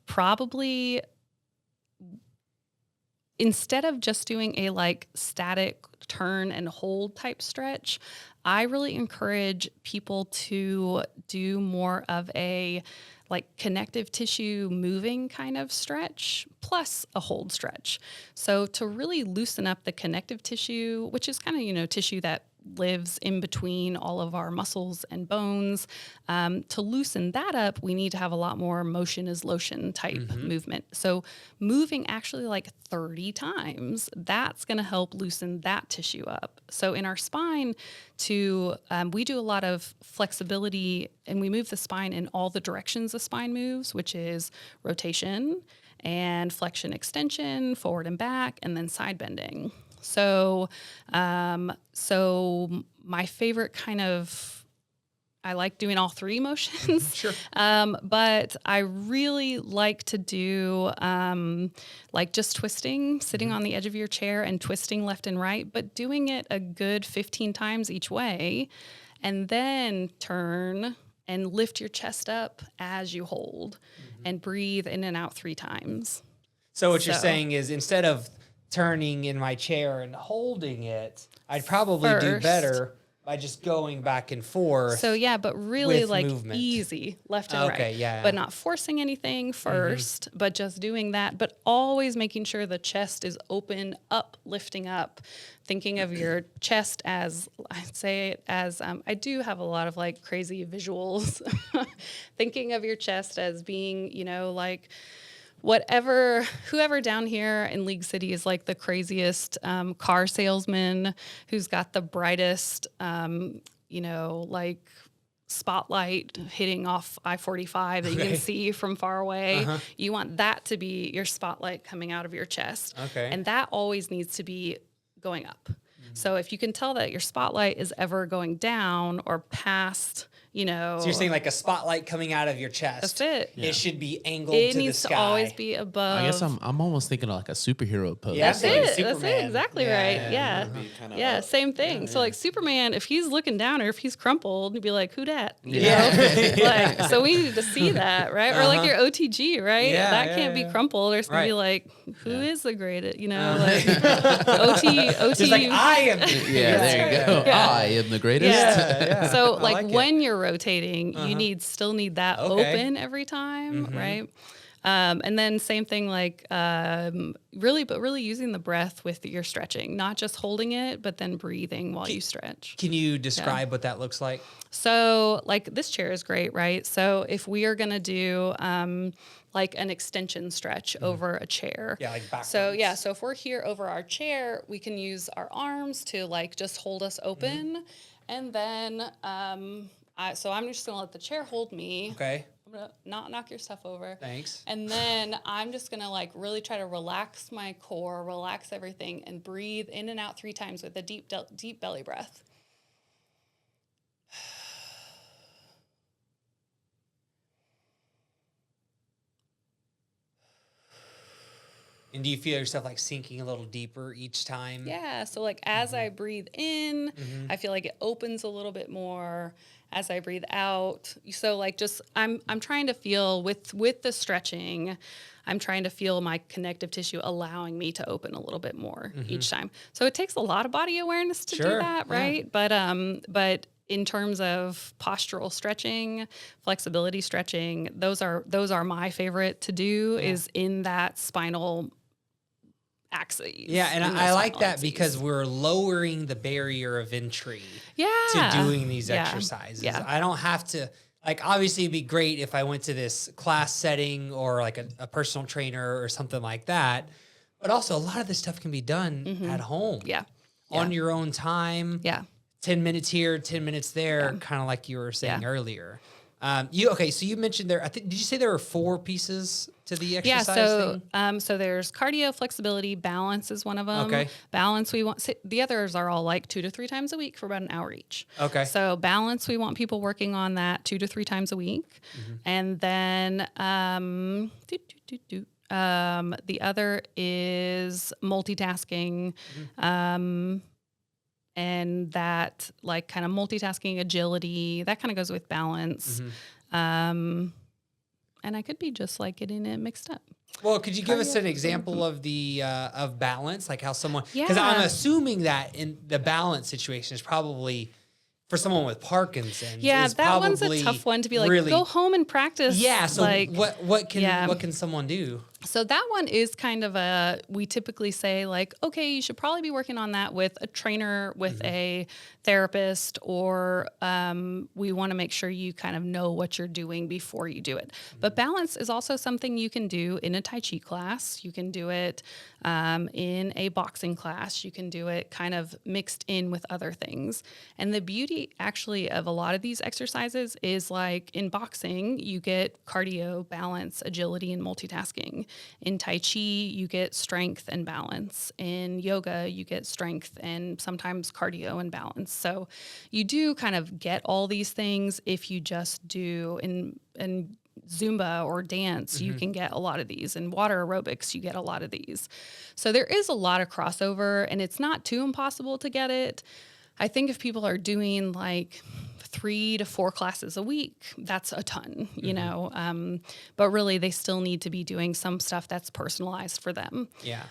probably instead of just doing a like static turn and hold type stretch, I really encourage people to do more of a like connective tissue moving kind of stretch plus a hold stretch. So to really loosen up the connective tissue, which is kind of, tissue that lives in between all of our muscles and bones. To loosen that up, we need to have a lot more motion is lotion type movement. So moving actually like 30 times, that's going to help loosen that tissue up. So in our spine, we do a lot of flexibility, and we move the spine in all the directions the spine moves, which is rotation and flexion extension, forward and back, and then side bending. So my favorite I like doing all three motions. Sure. But I really like to do, like just twisting, sitting on the edge of your chair and twisting left and right, but doing it a good 15 times each way, and then turn and lift your chest up as you hold and breathe in and out 3 times. So what you're saying is, instead of turning in my chair and holding it, I'd probably do better by just going back and forth. So yeah, but really like movement. Easy left and right. Yeah. But not forcing anything first, but just doing that, but always making sure the chest is open up, lifting up, thinking of your chest as, I do have a lot of like crazy visuals, thinking of your chest as being, like whoever down here in League City is like the craziest car salesman who's got the brightest, like spotlight hitting off I-45 that you can see from far away. You want that to be your spotlight coming out of your chest. And that always needs to be going up. So if you can tell that your spotlight is ever going down or past, So you're saying like a spotlight coming out of your chest. That's it. It should be angled to the sky. It needs to always be above. I guess I'm almost thinking of like a superhero pose. That's like it. Superman. That's it. Exactly right. Yeah. Same thing. So like Superman, if he's looking down or if he's crumpled, you'd be like, who dat? You know? So we need to see that, right? Or like your OTG, right? That can't be crumpled. Or it's going to be like, who is the greatest? Like OT. Just like, I am. There you go. I am the greatest. So like when you're rotating, you still need that open every time, right? And then same thing, like really using the breath with your stretching, not just holding it, but then breathing while you stretch. Can you describe what that looks like? So like this chair is great, right? So if we are going to do like an extension stretch over a chair. Yeah, like backwards. So if we're here over our chair, we can use our arms to like just hold us open. And then, I'm just going to let the chair hold me. Okay. I'm going to not knock your stuff over. Thanks. And then I'm just going to like really try to relax my core, relax everything, and breathe in and out 3 times with a deep belly breath. And do you feel yourself like sinking a little deeper each time? Yeah. So like as I breathe in, I feel like it opens a little bit more. As I breathe out, so like just I'm trying to feel with the stretching, I'm trying to feel my connective tissue allowing me to open a little bit more each time. So it takes a lot of body awareness to do that, right? But in terms of postural stretching, flexibility stretching, those are my favorite to do. Is in that spinal axes. Yeah, and I like that because we're lowering the barrier of entry to doing these exercises. Yeah. I don't have to, like, obviously it'd be great if I went to this class setting or like a personal trainer or something like that. But also a lot of this stuff can be done at home. Yeah. On your own time. Yeah. 10 minutes here, 10 minutes there, kind of like you were saying earlier. So you mentioned there, did you say there were 4 pieces to the exercise thing? So there's cardio, flexibility, balance is one of them. Okay. Balance, the others are all like 2 to 3 times a week for about an hour each. Okay. So balance, we want people working on that 2 to 3 times a week. And then, the other is multitasking, and that like kind of multitasking agility, that kind of goes with balance. And I could be just like getting it mixed up. Well, could you give us an example of the of balance, like how someone? Because Yeah. I'm assuming that in the balance situation is probably for someone with Parkinson's. Yeah, is that one's a probably tough one to be like, really, go home and practice. Yeah. So like, what yeah. can someone do? So that one is kind of we typically say like, okay, you should probably be working on that with a trainer, with a therapist, or we want to make sure you kind of know what you're doing before you do it. But balance is also something you can do in a Tai Chi class. You can do it in a boxing class. You can do it kind of mixed in with other things. And the beauty actually of a lot of these exercises is like in boxing, you get cardio, balance, agility, and multitasking. In Tai Chi, you get strength and balance. In yoga, you get strength and sometimes cardio and balance. So you do kind of get all these things if you just do in Zumba or dance, you can get a lot of these. In water aerobics, you get a lot of these. So there is a lot of crossover, and it's not too impossible to get it. I think if people are doing like 3 to 4 classes a week, that's a ton, you know. But really, they still need to be doing some stuff that's personalized for them. Yeah.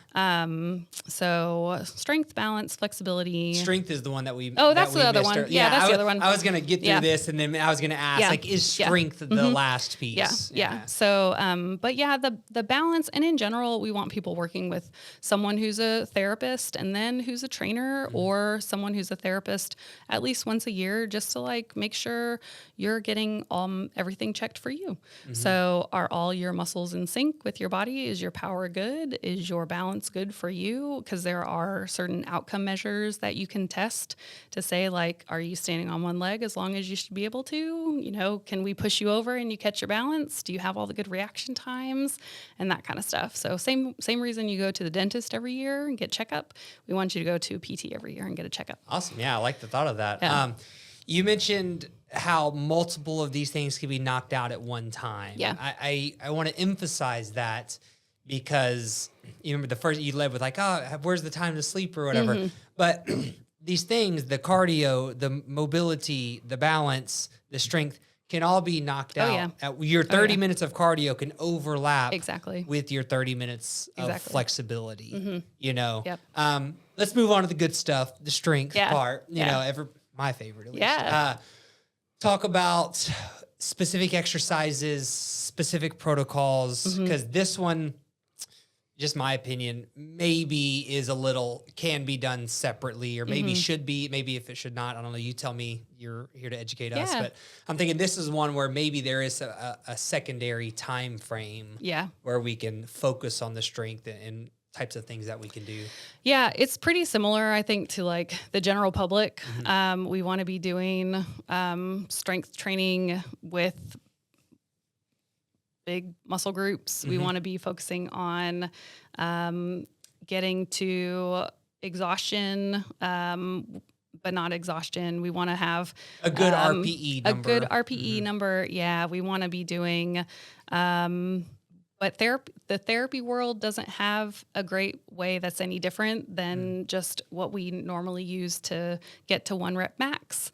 So strength, balance, flexibility. Strength is the one that we. Oh, that's that we the other missed one. ear- Yeah, that's the other one. I was gonna get through Yeah. this, and then I was gonna ask, Yeah. like, is Yeah. strength the last piece? Yeah. So, but yeah, the balance, and in general, we want people working with someone who's a therapist and then who's a trainer, or someone who's a therapist at least once a year, just to like make sure you're getting everything checked for you. So are all your muscles in sync with your body? Is your power good? Is your balance good for you? Because there are certain outcome measures that you can test to say, like, are you standing on one leg as long as you should be able to? You know, can we push you over and you catch your balance? Do you have all the good reaction times and that kind of stuff? So same reason you go to the dentist every year and get checkup. We want you to go to a PT every year and get a checkup. Awesome. Yeah, I like the thought of that. Yeah. You mentioned how multiple of these things can be knocked out at one time. Yeah. I want to emphasize that because you remember the first you led with like, oh, where's the time to sleep or whatever. But these things, the cardio, the mobility, the balance, the strength can all be knocked out. Yeah. Your 30 yeah. minutes of cardio can overlap Exactly. with your 30 minutes of Exactly. flexibility, you know? Yep. Let's move on to the good stuff, the strength Yeah. part, you Yeah. know, my favorite at least. Yeah. Talk about specific exercises, specific protocols, because this one, just my opinion, maybe can be done separately, or maybe should be, maybe if it should not, I don't know, you tell me, you're here to educate us, Yeah. but I'm thinking this is one where maybe there is a secondary time frame Yeah. where we can focus on the strength and types of things that we can do. Yeah, it's pretty similar, I think, to like the general public. We want to be doing strength training with big muscle groups. We want to be focusing on getting to exhaustion, but not exhaustion. We want to have A good RPE number. A good RPE number. Yeah, we want to be doing. But the therapy world doesn't have a great way that's any different than just what we normally use to get to 1 rep max.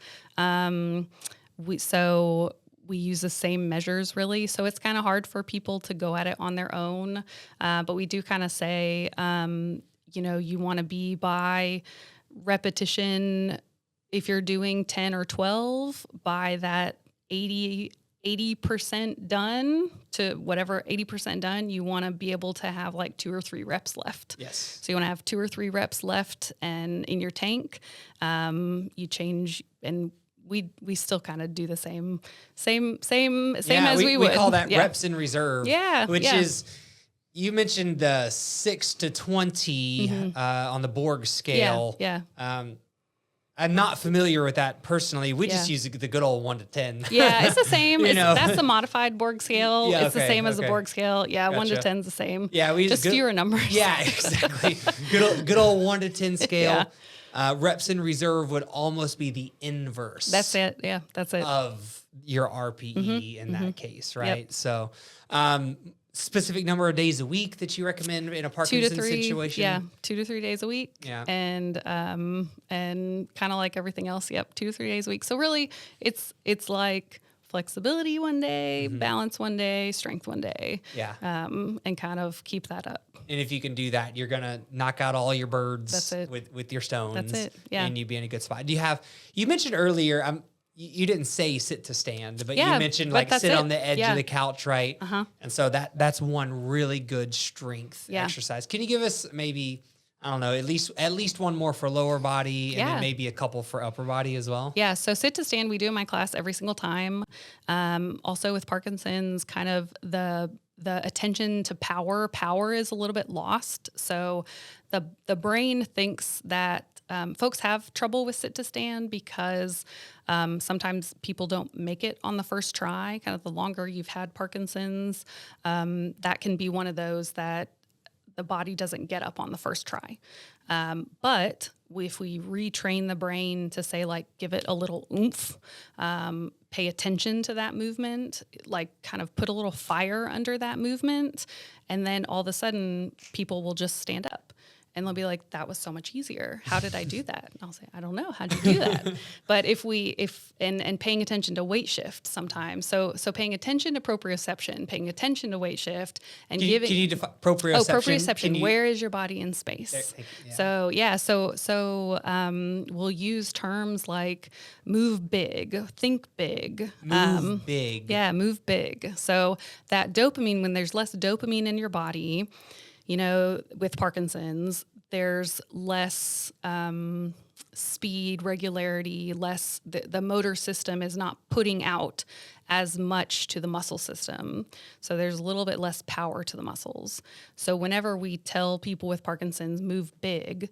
We use the same measures really. So it's kind of hard for people to go at it on their own. But we do kind of say, you know, you want to be by repetition. If you're doing 10 or 12, by that 80% done to whatever 80% done, you want to be able to have like 2 or 3 reps left. Yes. So you want to have 2 or 3 reps left and in your tank, you change, and we still kind of do the same as we would. We call that reps in reserve. Yeah. Which yeah. is, you mentioned the 6 to 20 on the Borg scale. Yeah. I'm not familiar with that personally. We just use the good old 1 to 10. Yeah, it's the same. You know? That's the modified Borg scale. Yeah, it's the same as the Borg scale. Yeah, 1 to Gotcha. 10 is the same. Yeah, we just fewer numbers. Yeah, exactly. good old 1 to 10 scale. Reps in reserve would almost be the inverse. That's it. Yeah, that's it. Of your RPE in that case, right? Yep. So, specific number of days a week that you recommend in a 2 to Parkinson's 3. situation? Yeah, 2 to 3 days a week. Yeah. And kind of like everything else. Yep, 2 to 3 days a week. So really, it's like flexibility one day, balance one day, strength one day. Yeah. And kind of keep that up. And if you can do that, you're gonna knock out all your birds That's it. with your stones. That's it. Yeah. And you'd be in a good spot. You mentioned earlier, you didn't say sit to stand, but you Yeah, mentioned but like that's sit it. on the edge Yeah. of the couch, right? And so that's one really good strength Yeah. exercise. Can you give us maybe, I don't know, at least one more for lower body and Yeah. then maybe a couple for upper body as well? Yeah, so sit to stand we do in my class every single time. Also with Parkinson's, kind of the attention to power is a little bit lost. So the brain thinks that folks have trouble with sit to stand because sometimes people don't make it on the first try. Kind of the longer you've had Parkinson's, that can be one of those that the body doesn't get up on the first try. But if we retrain the brain to say, like, give it a little oomph, pay attention to that movement, like kind of put a little fire under that movement, and then all of a sudden people will just stand up. And they'll be like, that was so much easier. How did I do that? And I'll say, I don't know. How'd you do that? But and paying attention to weight shift sometimes. So paying attention to proprioception, paying attention to weight shift, and Can you define proprioception? Proprioception. Where is your body in space? Thank you. Yeah. So we'll use terms like move big, think big, Move big. Yeah, move big. So that dopamine, when there's less dopamine in your body, with Parkinson's, there's less speed, regularity, less, the motor system is not putting out as much to the muscle system. So there's a little bit less power to the muscles. So whenever we tell people with Parkinson's, move big,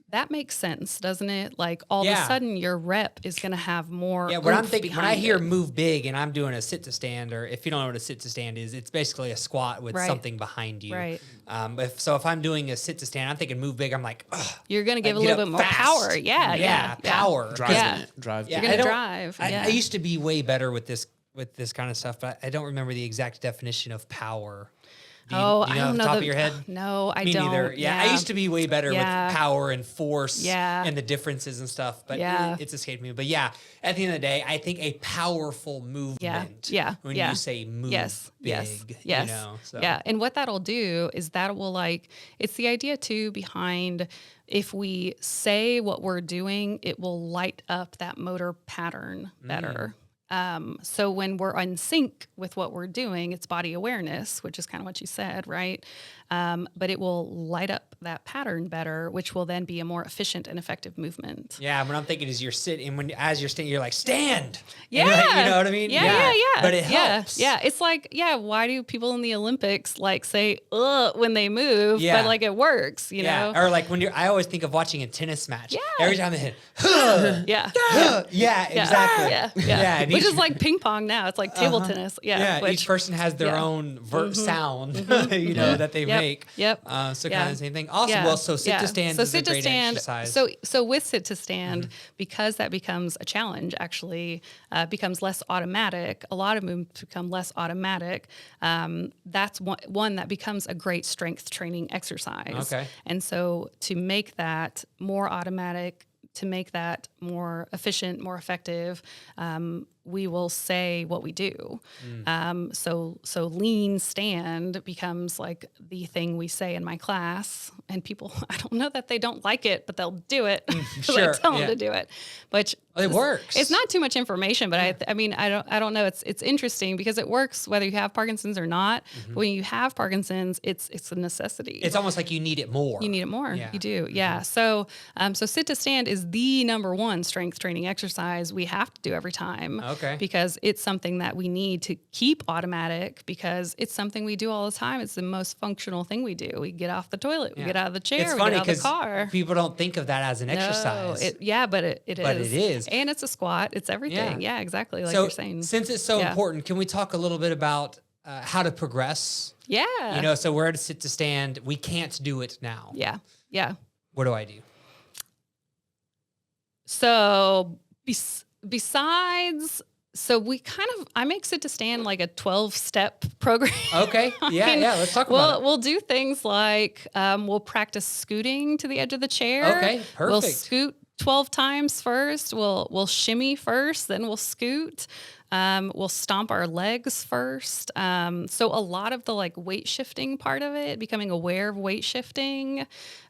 that makes sense, doesn't it? Like all of a sudden your rep is going to have more. Yeah, what I'm thinking when I hear it. move big and I'm doing a sit to stand, or if you don't know what a sit to stand is, it's basically a squat with Right. something behind you. Right. If I'm doing a sit to stand, I'm thinking move big. I'm like, ugh, You're going to give a get little up bit more fast. power. Yeah. Power. Driving Yeah. it. Drive. Yeah, You're I going to don't- drive. I used to be way better with this kind of stuff, but I don't remember the exact definition of power. Do you know I don't off the know. top of your head? No, I Me don't. neither. Yeah, I used to be way better Yeah. with power and force Yeah. and the differences and stuff, but Yeah. it's escaped me. But yeah, at the end of the day, I think a powerful movement. Yeah. When Yeah. you say move Yes. big, Yes. you know. So. Yeah. And what that'll do is that will it's the idea too behind if we say what we're doing, it will light up that motor pattern better. So when we're in sync with what we're doing, it's body awareness, which is kind of what you said, right? But it will light up that pattern better, which will then be a more efficient and effective movement. Yeah, what I'm thinking is you're sitting, and as you're standing, you're like, stand. Yeah. And you're like, you know what I mean? Yeah. But it helps. Yeah. It's like, why do people in the Olympics say, ugh, when they move? Yeah. But it works, you know? Or like I always think of watching a tennis match. Yeah. Every time they hit, Yeah. yeah, exactly. Yeah. and Which each- is like ping pong now. It's like table tennis. Yeah. Yeah, each person has their own sound, that they make. Yep. So kind of the same thing. Awesome. Yeah. Well, so sit to stand So is a sit to great stand. exercise. So with sit to stand, because that becomes a challenge, actually becomes less automatic. A lot of movements become less automatic. That's one that becomes a great strength training exercise. Okay. And so to make that more automatic, to make that more efficient, more effective, we will say what we do. So lean stand becomes like the thing we say in my class, and people, I don't know that they don't like it, but they'll do it. Sure, I tell them yeah. to do it, which It works. It's not too much information, but I don't know. It's interesting because it works whether you have Parkinson's or not. But when you have Parkinson's, it's a necessity. It's almost like you need it more. You need it more. Yeah. You do. Yeah. So sit to stand is the number one strength training exercise we have to do every time. Okay. Because it's something that we need to keep automatic because it's something we do all the time. It's the most functional thing we do. We get off the toilet, we get out of the chair, It's we funny get out of the 'cause car. people don't think of that as an exercise. But it is. But it is. And it's a squat. It's everything. Yeah. Yeah, exactly. Like so you're saying. since it's so Yeah. important, can we talk a little bit about how to progress? Yeah. So we're at a sit to stand. We can't do it now. Yeah. Yeah. What do I do? So besides, I make sit to stand like a 12-step program. Okay. Yeah. Let's talk about it. We'll do things like we'll practice scooting to the edge of the chair. Okay, We'll perfect. scoot 12 times first. We'll shimmy first, then we'll scoot. We'll stomp our legs first. So a lot of the like weight shifting part of it, becoming aware of weight shifting.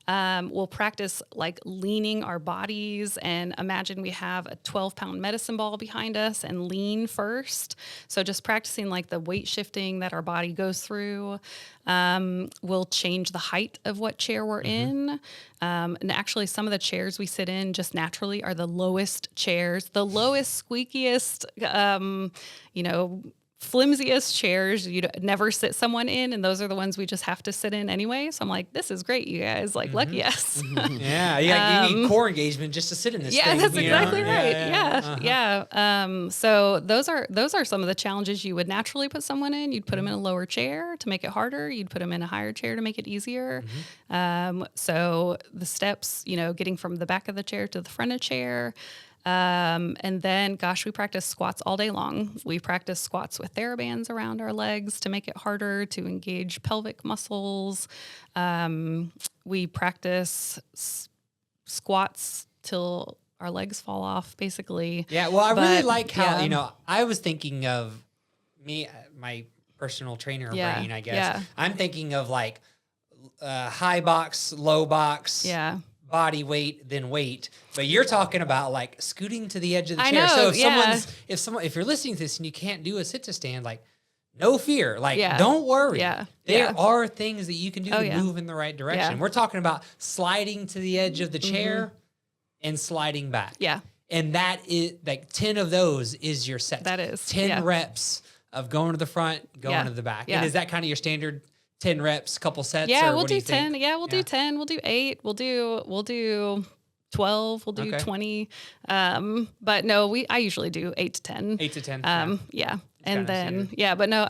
We'll practice like leaning our bodies, and imagine we have a 12-pound medicine ball behind us and lean first. So just practicing like the weight shifting that our body goes through. We'll change the height of what chair we're in. And actually some of the chairs we sit in just naturally are the lowest chairs, the lowest, squeakiest, flimsiest chairs you'd never sit someone in, and those are the ones we just have to sit in anyway. So I'm like, this is great, you guys. Like, lucky us. Yeah, you need core engagement just to sit in this thing. Yeah, that's exactly right. Yeah. Yeah. So those are some of the challenges you would naturally put someone in. You'd put them in a lower chair to make it harder. You'd put them in a higher chair to make it easier. So the steps, getting from the back of the chair to the front of the chair. And then, gosh, we practice squats all day long. We practice squats with TheraBands around our legs to make it harder to engage pelvic muscles. We practice squats till our legs fall off, basically. Yeah, well, I really like how, I was thinking of my personal trainer brain, I guess. Yeah. I'm thinking of like high box, low box. Yeah. Body weight, then weight, but you're talking about like scooting to the edge of the I chair. know, So if you're listening to this and you can't do a sit to stand, like no fear, like Yeah. don't worry. Yeah. There are things that you can do to yeah. move in the right direction. Yeah. We're talking about sliding to the edge of the chair and sliding back. Yeah. And that is like 10 of those is your set. That is 10 reps of going to the front, going to the back. And is that kind of your standard 10 reps, couple sets? Yeah, or we'll what do do you 10. think? Yeah, we'll do 10. We'll do 8. We'll do 12. We'll do 20. But no, I usually do 8 to 10. 8 to 10. Yeah. And then, but no,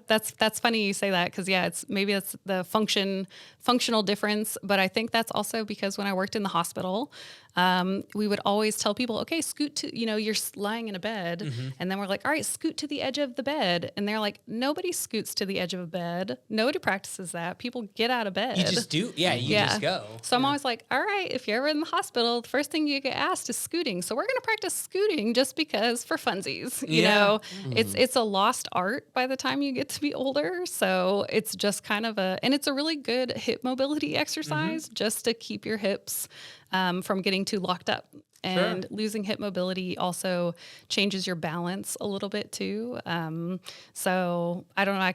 that's funny you say that, because it's the functional difference, but I think that's also because when I worked in the hospital, we would always tell people, okay, scoot to, you're lying in a bed, and then we're like, all right, scoot to the edge of the bed. And they're like, nobody scoots to the edge of a bed. Nobody practices that. People get out of bed. You just do. Yeah, you just go. So I'm always like, all right, if you're ever in the hospital, the first thing you get asked is scooting. So we're going to practice scooting just because for funsies, you know, it's a lost art by the time you get to be older. So it's just kind of and it's a really good hip mobility exercise just to keep your hips from getting too locked up. And losing hip mobility also changes your balance a little bit too. So I don't know.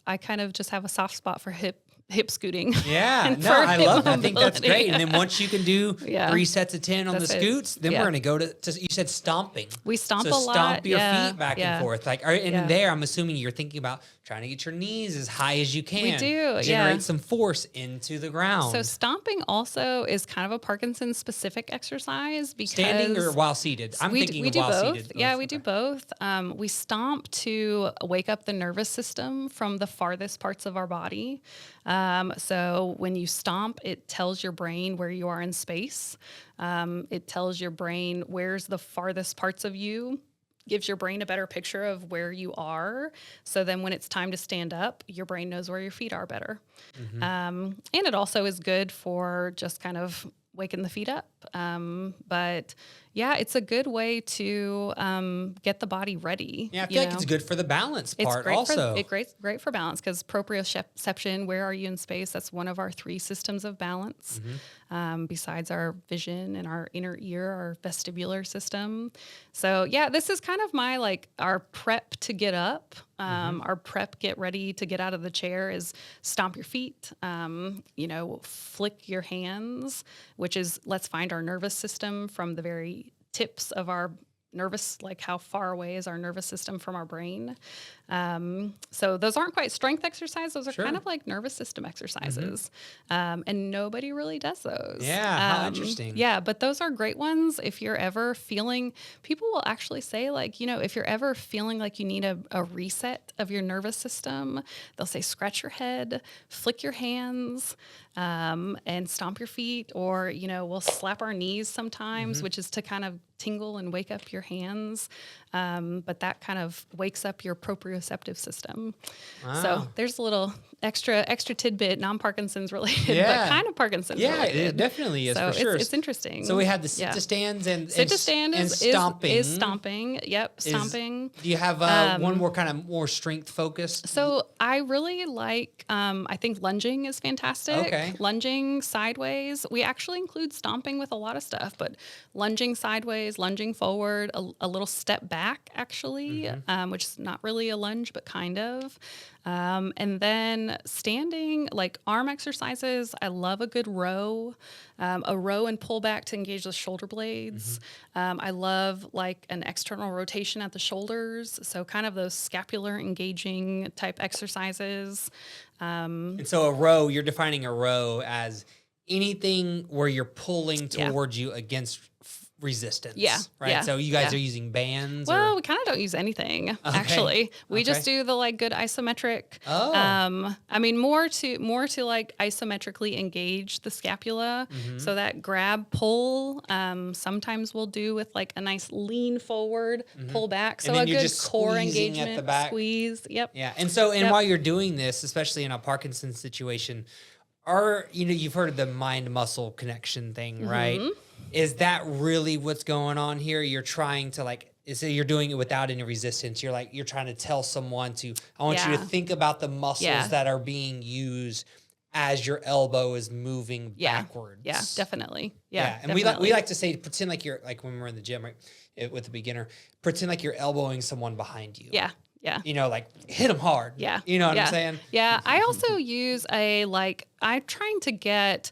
I kind of just have a soft spot for hip scooting. Yeah, no, I love that. I think that's great. And then once you can do 3 sets of 10 on the scoots, then we're going to go to, you said stomping. We stomp so a lot. Stomp your feet back and forth. Like, there, I'm assuming you're thinking about trying to get your knees as high as you can. We do, Generate some force into the ground. So stomping also is kind of a Parkinson specific exercise because standing or while seated. I'm thinking of while seated. Yeah, we do both. We stomp to wake up the nervous system from the farthest parts of our body. So when you stomp, it tells your brain where you are in space. It tells your brain where's the farthest parts of you. Gives your brain a better picture of where you are. So then when it's time to stand up, your brain knows where your feet are better. And it also is good for just kind of waking the feet up. But yeah, it's a good way to get the body ready. Yeah, I feel like it's good for the balance part also. It's great for balance because proprioception, where are you in space? That's one of our 3 systems of balance. Besides our vision and our inner ear, our vestibular system. So yeah, this is kind of our prep to get up. Our prep, get ready to get out of the chair is stomp your feet, flick your hands, which is let's find our nervous system from the very tips of our nervous, like how far away is our nervous system from our brain. So those aren't quite strength exercises. Those are kind of like nervous system exercises. And nobody really does those. Yeah, how interesting. Yeah, but those are great ones if you're ever feeling, people will actually say if you're ever feeling like you need a reset of your nervous system, they'll say scratch your head, flick your hands. and stomp your feet, or, we'll slap our knees sometimes, which is to kind of tingle and wake up your hands. But that kind of wakes up your proprioceptive system. Wow. So there's a little extra tidbit, non-Parkinson's related, but kind of Parkinson's related. Yeah, it definitely is, So for sure. it's interesting. So we had the sit-to-stands and sit-to-stand and is stomping. Is stomping. Yep, stomping. Do you have one more kind of more strength-focused? So I really like, I think lunging is fantastic. Okay. Lunging sideways. We actually include stomping with a lot of stuff, but lunging sideways, lunging forward, a little step back, actually, which is not really a lunge, but kind of. And then standing, like arm exercises. I love a good row, a row and pull back to engage the shoulder blades. I love like an external rotation at the shoulders. So kind of those scapular engaging type exercises. And so a row, you're defining a row as anything where you're pulling towards you against resistance. Yeah. Right. Yeah. So you guys are using bands. Well, we kind of don't use anything actually. We just do the like good isometric. Oh. I mean, more to like isometrically engage the scapula. So that grab pull. Sometimes we'll do with like a nice lean forward, pull back. So And then a you're good just core squeezing at engagement, the back. squeeze. Yep. Yeah. And so, and while you're doing this, especially in a Parkinson's situation, you've heard of the mind muscle connection thing, right? Is that really what's going on here? You're trying to you're doing it without any resistance. You're trying to tell someone I want you to think about the muscles that are being used as your elbow is moving backwards. Yeah, definitely. And definitely. we like to say, pretend like you're like when we're in the gym, right? With a beginner, pretend like you're elbowing someone behind you. Yeah. Like hit them hard. Yeah. You know what I'm saying? Yeah. I also use I'm trying to get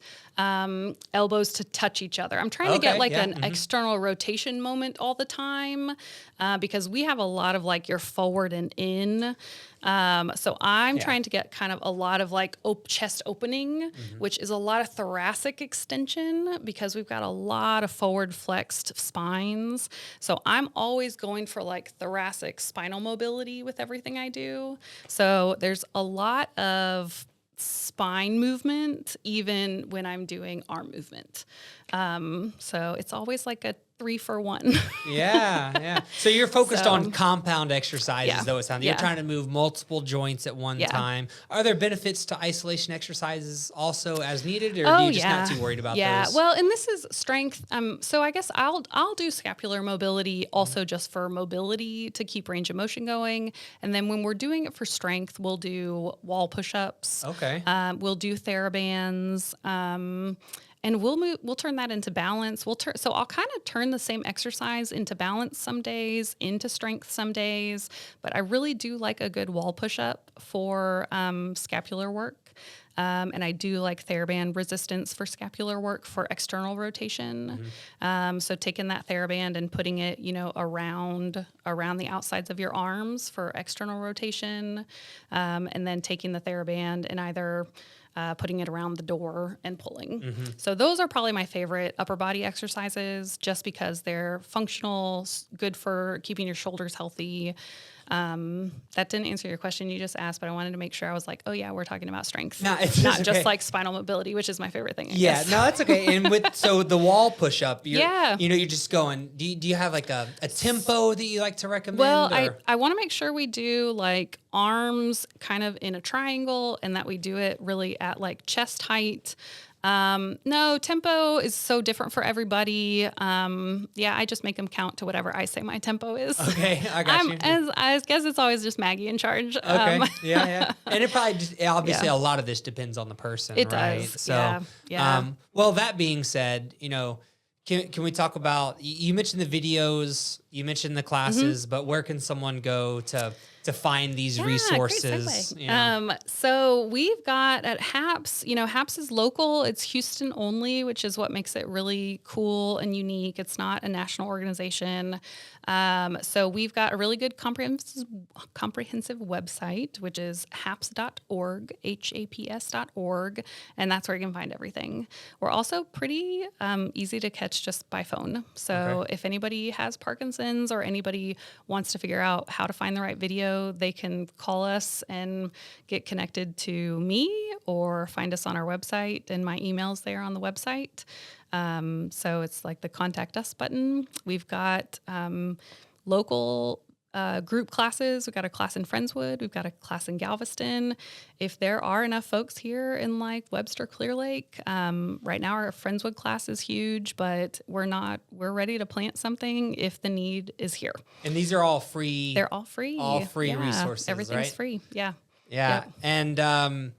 elbows to touch each other. I'm trying to get an external rotation moment all the time because we have a lot of like your forward and in. So I'm trying to get kind of a lot of like chest opening, which is a lot of thoracic extension because we've got a lot of forward flexed spines. So I'm always going for like thoracic spinal mobility with everything I do. So there's a lot of spine movement even when I'm doing arm movement. So it's always like a 3-for-1. Yeah. So you're focused on compound exercises, though it sounds. You're Yeah. trying to move multiple joints at one time. Are there benefits to isolation exercises also as needed, or do you just not too worried about those? Yeah. Well, and this is strength. So I guess I'll do scapular mobility also just for mobility to keep range of motion going. And then when we're doing it for strength, we'll do wall push-ups. Okay. We'll do therabands. And we'll turn that into balance. So I'll kind of turn the same exercise into balance some days, into strength some days, but I really do like a good wall push-up for scapular work. And I do like TheraBand resistance for scapular work for external rotation. So taking that TheraBand and putting it, around the outsides of your arms for external rotation, and then taking the TheraBand and either putting it around the door and pulling. So those are probably my favorite upper body exercises just because they're functional, good for keeping your shoulders healthy. That didn't answer your question you just asked, but I wanted to make sure I was like, oh yeah, we're talking about strength. No, it's not okay. just like spinal mobility, which is my favorite thing. I Yeah, guess. no, that's okay. And so the wall push up, you're just going, do you have like a tempo that you like to recommend? Well, I want to make sure we do like arms kind of in a triangle and that we do it really at like chest height. No, tempo is so different for everybody. I just make them count to whatever I say my tempo is. Okay, I got you. I guess it's always just Maggie in charge. Okay, yeah. And it probably obviously a lot of this depends on the person, It right? does, So, yeah. Well, that being said, can we talk about, you mentioned the videos, you mentioned the classes, but where can someone go to find these resources? Great segue. So we've got at HAPS, HAPS is local. It's Houston only, which is what makes it really cool and unique. It's not a national organization. So we've got a really good comprehensive website, which is haps.org, HAPS.org, and that's where you can find everything. We're also pretty easy to catch just by phone. So if anybody has Parkinson's Parkinson's or anybody wants to figure out how to find the right video, they can call us and get connected to me or find us on our website, and my email's there on the website. So it's like the contact us button. We've got local group classes. We've got a class in Friendswood. We've got a class in Galveston. If there are enough folks here in like Webster, Clear Lake, right now our Friendswood class is huge, but we're ready to plant something if the need is here. And these are all free. They're all free. All free resources, Everything's right? free. Yeah. Yeah. Yep. And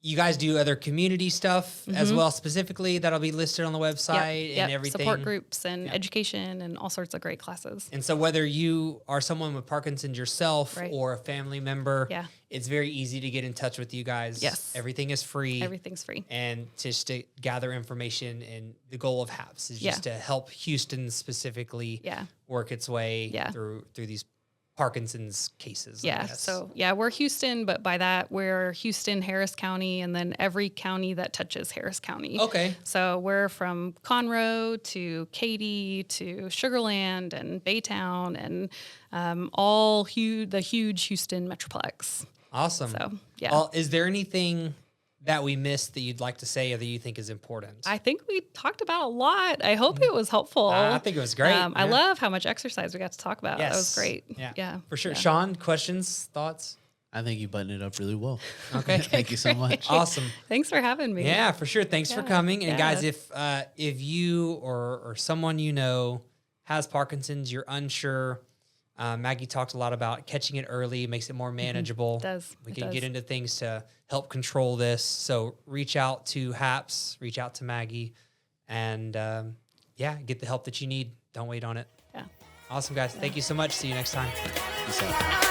you guys do other community stuff as well, specifically that'll be listed on the website and everything. Support groups and education and all sorts of great classes. And so whether you are someone with Parkinson's yourself Right. or a family member, Yeah. it's very easy to get in touch with you guys. Yes. Everything is free. Everything's free. And just to gather information, and the goal of HAPS is just to help Houston specifically work its way through these Parkinson's cases. I Yeah. guess. So we're Houston, but by that we're Houston, Harris County, and then every county that touches Harris County. Okay. So we're from Conroe to Katy to Sugarland and Baytown and the huge Houston Metroplex. Awesome. So yeah. Well, is there anything that we missed that you'd like to say or that you think is important? I think we talked about a lot. I hope it was helpful. I think it was great. I love how much exercise we got to talk about. Yes. That was great. Yeah. For sure. Yeah. Sean, questions, thoughts? I think you buttoned it up really well. Okay. Thank you so much. Awesome. Thanks for having me. Yeah, for sure. Thanks for coming. And Yeah. guys, if you or someone you know has Parkinson's, you're unsure, Maggie talked a lot about catching it early, makes it more manageable. It does. We It can does. get into things to help control this. So reach out to HAPS, reach out to Maggie, and get the help that you need. Don't wait on it. Yeah. Awesome, guys. Thank you so much. See you next time. Peace out.